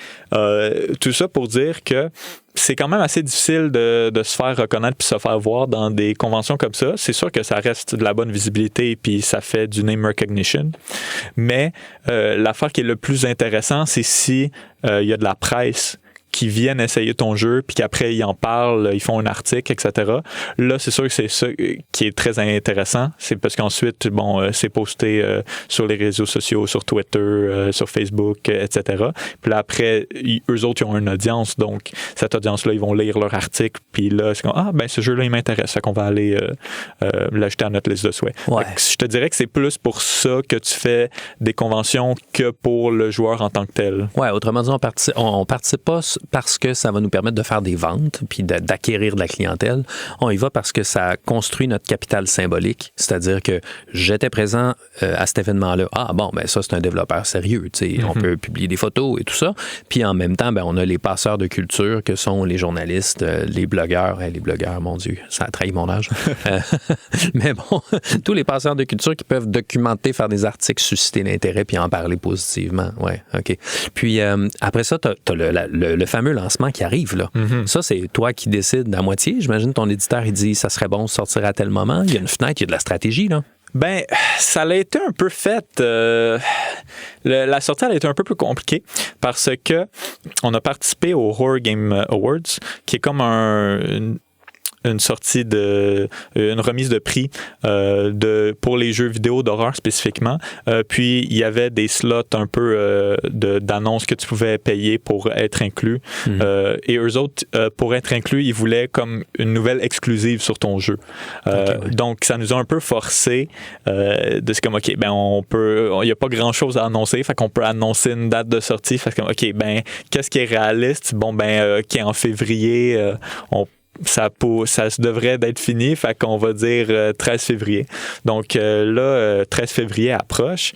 tout ça pour dire que c'est quand même assez difficile de se faire reconnaître puis se faire voir dans des conventions comme ça. C'est sûr que ça reste de la bonne visibilité puis ça fait du name recognition. Mais l'affaire qui est le plus intéressant, c'est si il y a de la presse qui viennent essayer ton jeu, puis qu'après, ils en parlent, ils font un article, etc. Là, c'est sûr que c'est ça qui est très intéressant. C'est parce qu'ensuite, c'est posté sur les réseaux sociaux, sur Twitter, sur Facebook, etc. Puis là, après, eux autres, ils ont une audience. Donc, cette audience-là, ils vont lire leur article. Puis là, c'est comme, ce jeu-là, il m'intéresse. Fait qu'on va aller l'ajouter à notre liste de souhaits. Ouais. Je te dirais que c'est plus pour ça que tu fais des conventions que pour le joueur en tant que tel. Ouais, autrement dit, on participe pas parce que ça va nous permettre de faire des ventes puis d'acquérir de la clientèle. On y va parce que ça construit notre capital symbolique, c'est-à-dire que j'étais présent à cet événement-là. Ça, c'est un développeur sérieux. On peut publier des photos et tout ça. Puis en même temps, on a les passeurs de culture que sont les journalistes, les blogueurs. Les blogueurs, mon Dieu, ça a trahi mon âge. Mais bon, tous les passeurs de culture qui peuvent documenter, faire des articles, susciter l'intérêt puis en parler positivement. Ouais, OK. Puis après ça, t'as le fameux lancement qui arrive, là. Ça, c'est toi qui décides à moitié. J'imagine ton éditeur, il dit, ça serait bon de sortir à tel moment. Il y a une fenêtre, il y a de la stratégie, là. Ça a été un peu fait. La sortie elle a été un peu plus compliquée parce que on a participé au Horror Game Awards, qui est comme une sortie une remise de prix pour les jeux vidéo d'horreur spécifiquement. Puis il y avait des slots un peu d'annonces que tu pouvais payer pour être inclus. Et eux autres, pour être inclus, ils voulaient comme une nouvelle exclusive sur ton jeu. Donc ça nous a un peu forcé de ce comme OK, il n'y a pas grand chose à annoncer, fait qu'on peut annoncer une date de sortie, fait comme OK, qu'est-ce qui est réaliste? Qui est en février, ça devrait d'être fini, fait qu'on va dire 13 février. Donc là, 13 février approche.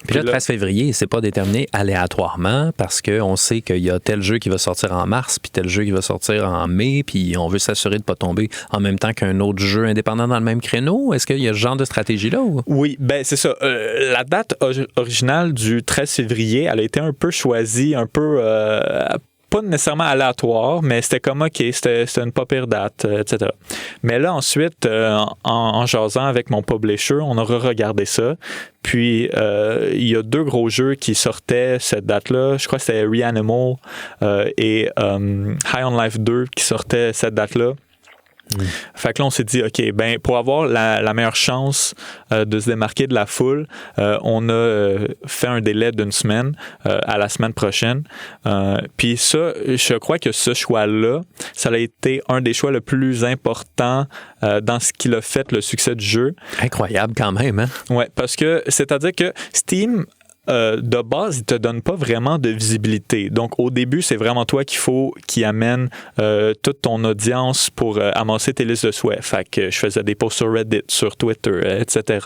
Puis là, 13 février, c'est pas déterminé aléatoirement parce qu'on sait qu'il y a tel jeu qui va sortir en mars, puis tel jeu qui va sortir en mai, puis on veut s'assurer de ne pas tomber en même temps qu'un autre jeu indépendant dans le même créneau. Est-ce qu'il y a ce genre de stratégie-là? Ou? Oui, c'est ça. La date originale du 13 février, elle a été un peu choisie, un peu... pas nécessairement aléatoire, mais c'était comme OK, c'était une pas pire date, etc. Mais là, ensuite, en jasant avec mon publisher, on a regardé ça. Puis, il y a 2 gros jeux qui sortaient cette date-là. Je crois que c'était Reanimal et High on Life 2 qui sortaient cette date-là. Fait que là, on s'est dit, OK, ben pour avoir la meilleure chance de se démarquer de la foule, on a fait un délai d'1 semaine à la semaine prochaine. Puis ça, je crois que ce choix-là, ça a été un des choix le plus importants dans ce qui a fait le succès du jeu. Incroyable quand même, hein? Ouais, parce que c'est-à-dire que Steam, de base, il te donne pas vraiment de visibilité. Donc, au début, c'est vraiment toi qui amène toute ton audience pour amasser tes listes de souhaits. Fait que je faisais des posts sur Reddit, sur Twitter, etc.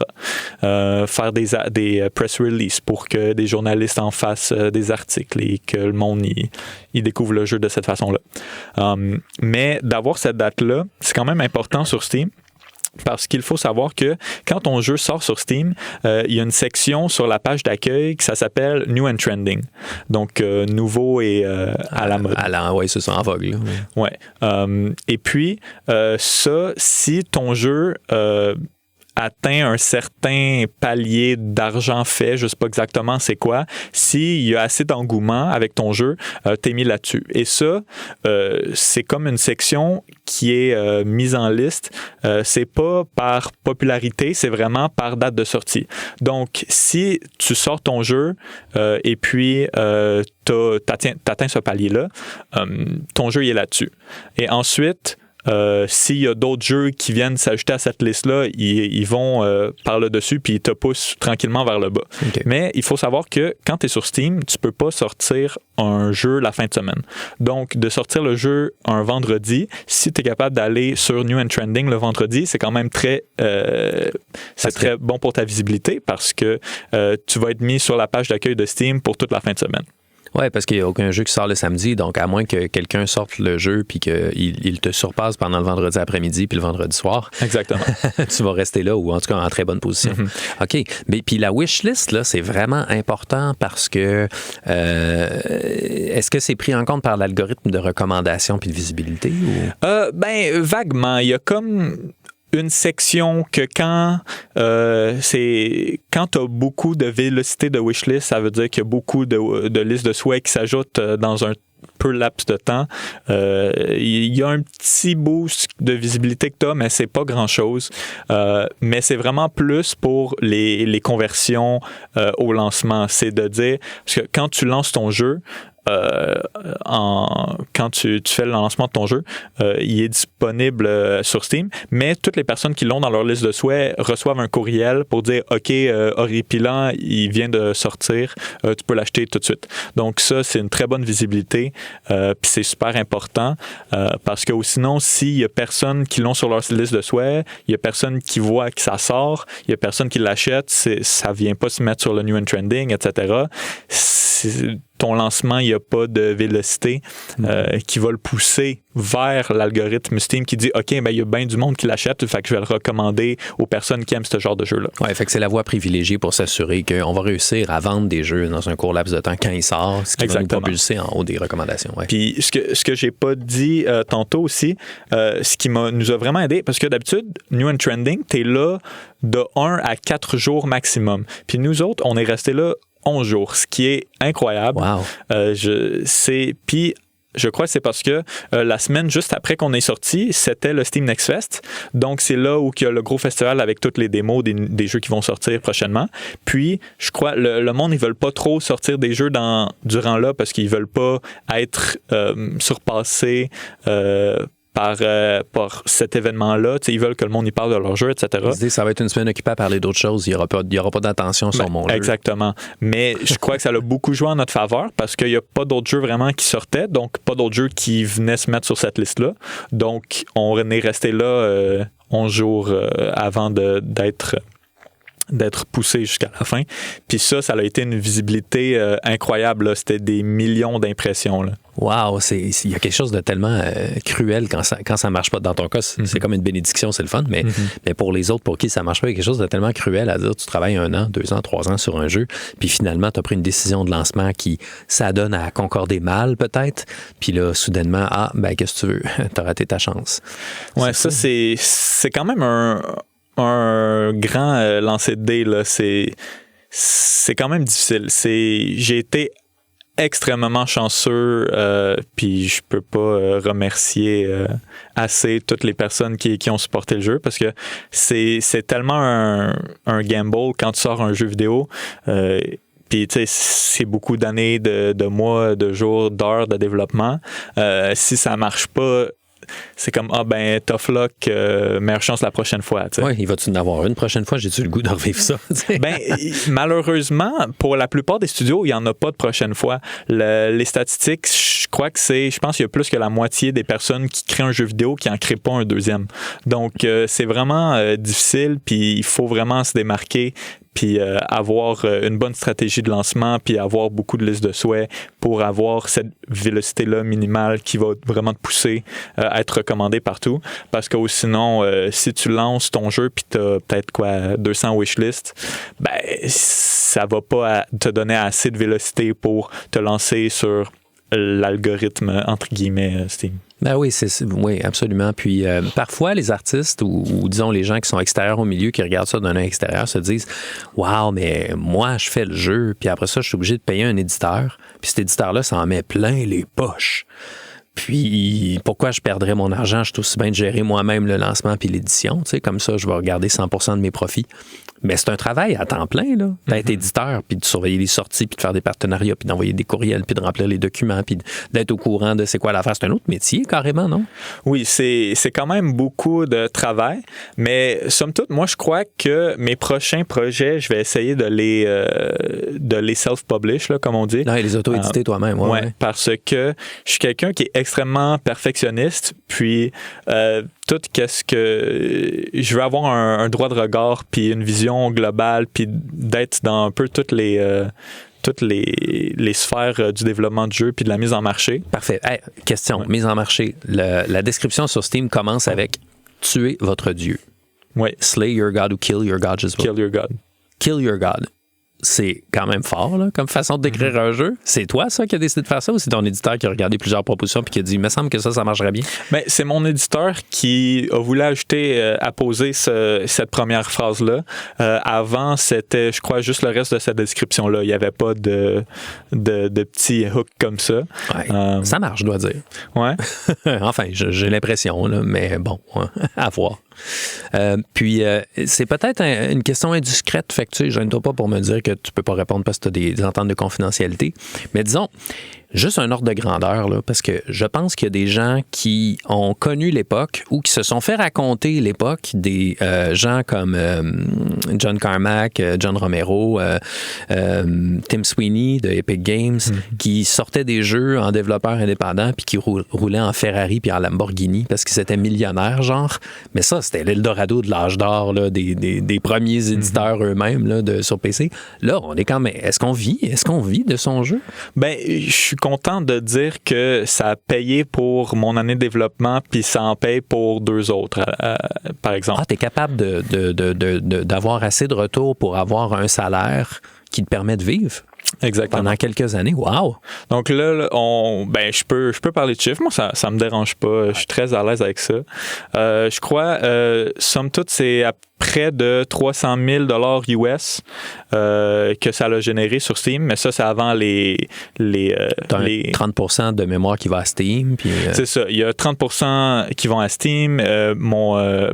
Faire des press releases pour que des journalistes en fassent des articles et que le monde il découvre le jeu de cette façon-là. Mais d'avoir cette date-là, c'est quand même important sur Steam. Parce qu'il faut savoir que quand ton jeu sort sur Steam, il y a une section sur la page d'accueil qui ça s'appelle New and Trending. Donc, nouveau et à la mode. Oui, c'est ça, en vogue. Là. Ouais. Et puis, ça, si ton jeu atteint un certain palier d'argent fait, je ne sais pas exactement c'est quoi, s'il y a assez d'engouement avec ton jeu, t'es mis là-dessus. Et ça, c'est comme une section qui est mise en liste. C'est pas par popularité, c'est vraiment par date de sortie. Donc, si tu sors ton jeu et puis t'atteins ce palier-là, ton jeu il est là-dessus. Et ensuite, s'il y a d'autres jeux qui viennent s'ajouter à cette liste-là, ils vont par le dessus puis ils te poussent tranquillement vers le bas. Okay. Mais il faut savoir que quand tu es sur Steam, tu peux pas sortir un jeu la fin de semaine. Donc, de sortir le jeu un vendredi, si tu es capable d'aller sur New and Trending le vendredi, c'est quand même très bon pour ta visibilité parce que tu vas être mis sur la page d'accueil de Steam pour toute la fin de semaine. Oui, parce qu'il n'y a aucun jeu qui sort le samedi, donc à moins que quelqu'un sorte le jeu puis qu'il te surpasse pendant le vendredi après-midi puis le vendredi soir. Exactement. Tu vas rester là ou en tout cas en très bonne position. Mm-hmm. OK. Mais puis la wishlist, là, c'est vraiment important parce que est-ce que c'est pris en compte par l'algorithme de recommandation puis de visibilité? Ou? Vaguement. Il y a comme une section que quand tu as beaucoup de vélocité de wishlist, ça veut dire qu'il y a beaucoup de listes de souhaits qui s'ajoutent dans un peu laps de temps. Il y a un petit boost de visibilité que tu as, mais c'est pas grand-chose. Mais c'est vraiment plus pour les conversions au lancement. C'est de dire, parce que quand tu lances ton jeu, quand tu fais le lancement de ton jeu, il est disponible sur Steam, mais toutes les personnes qui l'ont dans leur liste de souhaits reçoivent un courriel pour dire « OK, Horripilant, il vient de sortir, tu peux l'acheter tout de suite ». Donc ça, c'est une très bonne visibilité, puis c'est super important parce que sinon, s'il y a personne qui l'ont sur leur liste de souhaits, il y a personne qui voit que ça sort, il y a personne qui l'achète, ça vient pas se mettre sur le New and Trending, etc. Ton lancement, il n'y a pas de vélocité qui va le pousser vers l'algorithme Steam qui dit « OK, ben, il y a bien du monde qui l'achète, fait que je vais le recommander aux personnes qui aiment ce genre de jeu-là. » Oui, fait que c'est la voie privilégiée pour s'assurer qu'on va réussir à vendre des jeux dans un court laps de temps quand il sort, ce qui va nous propulser en haut des recommandations. Ouais. Puis ce que j'ai pas dit tantôt aussi, ce qui nous a vraiment aidé, parce que d'habitude, New and Trending, t'es là de 1 à 4 jours maximum. Puis nous autres, on est restés là 11 jours, ce qui est incroyable. Wow. Puis je crois que c'est parce que la semaine juste après qu'on est sorti, c'était le Steam Next Fest. Donc, c'est là où il y a le gros festival avec toutes les démos des jeux qui vont sortir prochainement. Puis, je crois, le monde, ils veulent pas trop sortir des jeux durant là parce qu'ils veulent pas être surpassés par cet événement-là. T'sais, ils veulent que le monde y parle de leur jeu, etc. Ils se disent, ça va être une semaine occupée à parler d'autres choses. Il n'y aura pas d'attention sur mon jeu. Exactement. Mais je crois que ça a beaucoup joué en notre faveur parce qu'il n'y a pas d'autres jeux vraiment qui sortaient, donc pas d'autres jeux qui venaient se mettre sur cette liste-là. Donc, on est resté là 11 jours avant d'être d'être poussé jusqu'à la fin. Puis ça a été une visibilité incroyable. Là. C'était des millions d'impressions. Là. Wow, il y a quelque chose de tellement cruel quand ça marche pas. Dans ton cas, c'est comme une bénédiction, c'est le fun, mais pour les autres pour qui ça marche pas, il y a quelque chose de tellement cruel à dire tu travailles 1 an, 2 ans, 3 ans sur un jeu, puis finalement, tu as pris une décision de lancement qui s'adonne à concorder mal, peut-être, puis là, soudainement, qu'est-ce que tu veux? T'as raté ta chance. Ouais, c'est quand même un grand lancer de dés, là. C'est quand même difficile. J'ai été extrêmement chanceux, puis je peux pas remercier assez toutes les personnes qui ont supporté le jeu parce que c'est tellement un gamble quand tu sors un jeu vidéo. Puis, tu sais, c'est beaucoup d'années, de mois, de jours, d'heures de développement. Si ça marche pas, c'est comme, tough luck, meilleure chance la prochaine fois. Oui, il va-tu en avoir une prochaine fois? J'ai-tu le goût de revivre ça? Malheureusement, pour la plupart des studios, il n'y en a pas de prochaine fois. Les statistiques, je crois que je pense qu'il y a plus que la moitié des personnes qui créent un jeu vidéo qui n'en créent pas un deuxième. Donc, c'est vraiment difficile, puis il faut vraiment se démarquer, puis avoir une bonne stratégie de lancement, puis avoir beaucoup de listes de souhaits pour avoir cette vélocité-là minimale qui va vraiment te pousser à être recommandé partout. Parce que sinon, si tu lances ton jeu puis tu as peut-être 200 wishlists, ça va pas te donner assez de vélocité pour te lancer sur l'algorithme, entre guillemets, Steam. Ben oui, oui, absolument. Puis parfois, les artistes ou disons les gens qui sont extérieurs au milieu, qui regardent ça d'un œil extérieur, se disent « Wow, mais moi, je fais le jeu, puis après ça, je suis obligé de payer un éditeur. Puis cet éditeur-là, ça en met plein les poches. Puis pourquoi je perdrais mon argent? Je suis aussi bien de gérer moi-même le lancement puis l'édition. Tu sais, comme ça, je vais regarder 100% de mes profits. » Mais c'est un travail à temps plein, là, d'être éditeur, puis de surveiller les sorties, puis de faire des partenariats, puis d'envoyer des courriels, puis de remplir les documents, puis d'être au courant de c'est quoi l'affaire. C'est un autre métier, carrément, non? Oui, c'est quand même beaucoup de travail, mais somme toute, moi, je crois que mes prochains projets, je vais essayer de les self-publish, là, comme on dit. Non, et les auto-éditer toi-même, ouais. Parce que je suis quelqu'un qui est extrêmement perfectionniste, puis tout qu'est-ce que je veux avoir un droit de regard puis une vision globale puis d'être dans un peu toutes les sphères du développement du jeu puis de la mise en marché. Parfait. Hey, question, mise en marché. La description sur Steam commence avec « Tuez votre Dieu ». Oui. Slay your God ou kill your God, je sais pas. Kill your God. Kill your God. C'est quand même fort, là, comme façon de décrire un jeu. C'est toi, ça, qui a décidé de faire ça, ou c'est ton éditeur qui a regardé plusieurs propositions puis qui a dit « Il me semble que ça marcherait bien ». Ben, c'est mon éditeur qui a voulu ajouter, apposer cette première phrase-là. Avant, c'était, je crois, juste le reste de cette description-là. Il n'y avait pas de petits hooks comme ça. Ouais, ça marche, je dois dire. Ouais. Enfin, j'ai l'impression, là, mais bon, à voir. Puis, c'est peut-être une question indiscrète, fait que tu sais, gêne-toi pas pour me dire que tu peux pas répondre parce que tu as des ententes de confidentialité. Mais disons, juste un ordre de grandeur, là, parce que je pense qu'il y a des gens qui ont connu l'époque ou qui se sont fait raconter l'époque, des gens comme John Carmack, John Romero, Tim Sweeney de Epic Games, qui sortaient des jeux en développeurs indépendants puis qui roulaient en Ferrari puis en Lamborghini parce qu'ils étaient millionnaires, genre. Mais ça, c'était l'Eldorado de l'âge d'or là, des premiers éditeurs eux-mêmes là, sur PC. Là, on est quand même... Est-ce qu'on vit de son jeu? Ben, je suis content de dire que ça a payé pour mon année de développement puis ça en paye pour 2 autres, par exemple. Ah, t'es capable d'avoir assez de retour pour avoir un salaire qui te permet de vivre? Exactement. Pendant quelques années, wow! Donc là, je peux parler de chiffres. Moi, ça me dérange pas. Je suis très à l'aise avec ça. Je crois, somme toute, c'est à près de 300 000 $ US que ça l'a généré sur Steam. Mais ça, c'est avant les 30% de mémoire qui va à Steam. Puis, C'est ça. Il y a 30% qui vont à Steam. Mon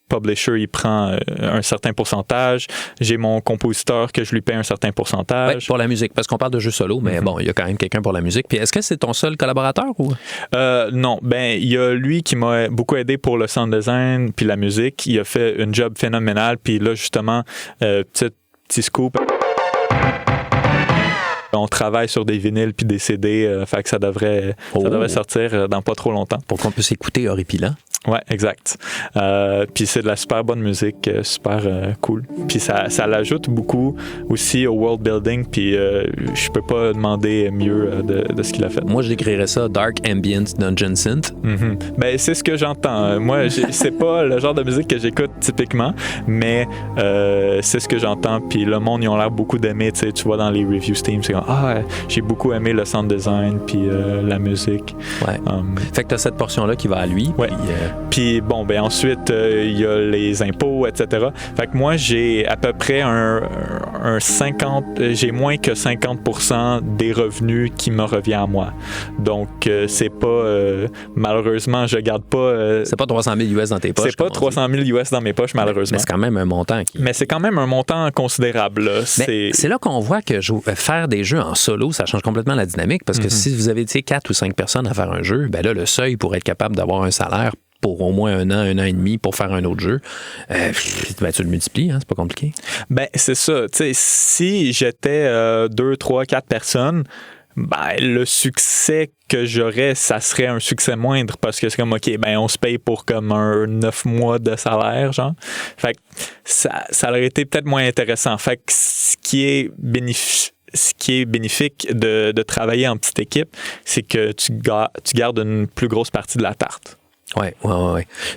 publisher, il prend un certain pourcentage. J'ai mon compositeur que je lui paye un certain pourcentage. Ouais, pour la musique, parce qu'on parle de jeux solo, mais bon, il y a quand même quelqu'un pour la musique. Puis est-ce que c'est ton seul collaborateur ou? Non, il y a lui qui m'a beaucoup aidé pour le sound design puis la musique. Il a fait un job phénoménal. Puis là, justement, petit scoop. On travaille sur des vinyles puis des CD, fait que ça devrait sortir dans pas trop longtemps. Pour qu'on puisse écouter Horripilant. Ouais, exact. Puis c'est de la super bonne musique, super cool. Puis ça l'ajoute beaucoup aussi au world building, puis je peux pas demander mieux de ce qu'il a fait. Moi, je décrirais ça Dark Ambient Dungeon Synth. Ben, c'est ce que j'entends. Moi, c'est pas le genre de musique que j'écoute typiquement, mais c'est ce que j'entends. Puis le monde, ils ont l'air beaucoup d'aimer. Tu vois dans les reviews Steam, c'est comme j'ai beaucoup aimé le sound design, puis la musique. Ouais. Fait que t'as cette portion-là qui va à lui. Ouais. Puis bon, ben ensuite, il y a les impôts, etc. Fait que moi, j'ai à peu près j'ai moins que 50% des revenus qui me revient à moi. Donc, c'est pas, malheureusement, je garde pas... c'est pas 300 000 US dans tes poches. C'est pas 300 000 US dans mes poches, malheureusement. Mais c'est quand même un montant. Mais c'est quand même un montant considérable. Là. C'est là qu'on voit que faire des jeux en solo, ça change complètement la dynamique, parce que si vous avez 4 ou 5 personnes à faire un jeu, ben là, le seuil pour être capable d'avoir un salaire pour au moins un an et demi pour faire un autre jeu, ben, tu le multiplies, c'est pas compliqué. Ben, c'est ça. Si j'étais 2, 3, 4 personnes, ben, le succès que j'aurais, ça serait un succès moindre parce que c'est comme, OK, ben, on se paye pour comme 9 mois de salaire, genre. Fait que ça aurait été peut-être moins intéressant. Fait que ce qui est bénéfique de travailler en petite équipe, c'est que tu gardes une plus grosse partie de la tarte. Oui.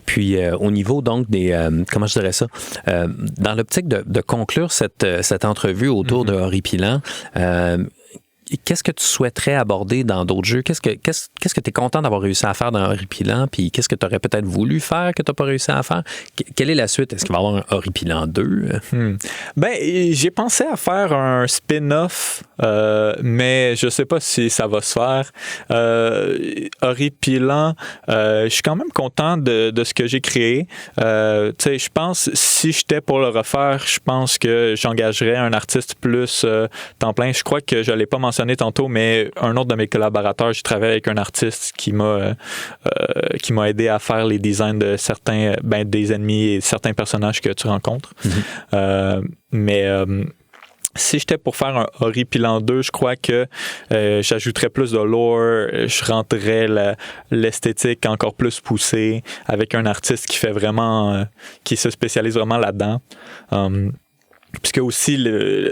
Puis au niveau donc des comment je dirais ça, dans l'optique de conclure cette entrevue autour de Horripilant, qu'est-ce que tu souhaiterais aborder dans d'autres jeux? Qu'est-ce que tu es content d'avoir réussi à faire dans Horripilant? Puis qu'est-ce que tu aurais peut-être voulu faire que tu n'as pas réussi à faire? Quelle est la suite? Est-ce qu'il va y avoir un Horripilant 2? Ben, j'ai pensé à faire un spin-off, mais je sais pas si ça va se faire. Horripilant, je suis quand même content de ce que j'ai créé. Tu sais, je pense, si j'étais pour le refaire, je pense que j'engagerais un artiste plus temps plein. Je crois que je l'ai pas mentionné tantôt, mais un autre de mes collaborateurs, j'ai travaillé avec un artiste qui m'a aidé à faire les designs de certains, des ennemis et certains personnages que tu rencontres. Si j'étais pour faire un Horripilant 2, je crois que j'ajouterais plus de lore, je rentrerais l'esthétique encore plus poussée avec un artiste qui fait vraiment, qui se spécialise vraiment là-dedans. Puisque aussi,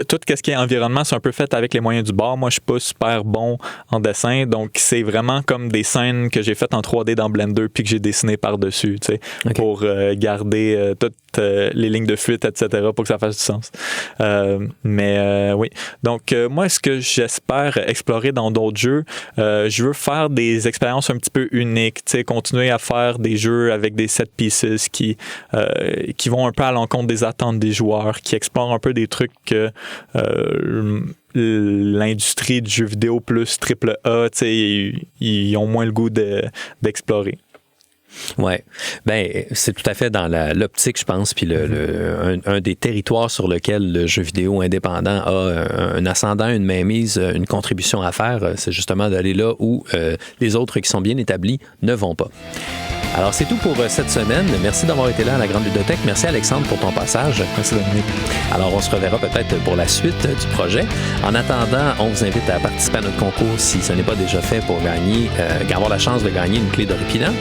tout ce qui est environnement, c'est un peu fait avec les moyens du bord. Moi, je suis pas super bon en dessin, donc c'est vraiment comme des scènes que j'ai faites en 3D dans Blender puis que j'ai dessiné par-dessus, tu sais, pour garder toutes les lignes de fuite, etc., pour que ça fasse du sens. Oui. Donc, moi, ce que j'espère explorer dans d'autres jeux, je veux faire des expériences un petit peu uniques, tu sais, continuer à faire des jeux avec des set pieces qui vont un peu à l'encontre des attentes des joueurs, qui explorent un peu des trucs que l'industrie du jeu vidéo plus AAA, tu sais, ils ont moins le goût d'explorer. Oui, ben c'est tout à fait dans l'optique, je pense, puis un des territoires sur lequel le jeu vidéo indépendant a un ascendant, une mainmise, une contribution à faire, c'est justement d'aller là où les autres qui sont bien établis ne vont pas. Alors, c'est tout pour cette semaine. Merci d'avoir été là à la Grande Ludothèque. Merci, Alexandre, pour ton passage. Merci, Dominique. Alors, on se reverra peut-être pour la suite du projet. En attendant, on vous invite à participer à notre concours si ce n'est pas déjà fait pour avoir la chance de gagner une clé d'Horripilant.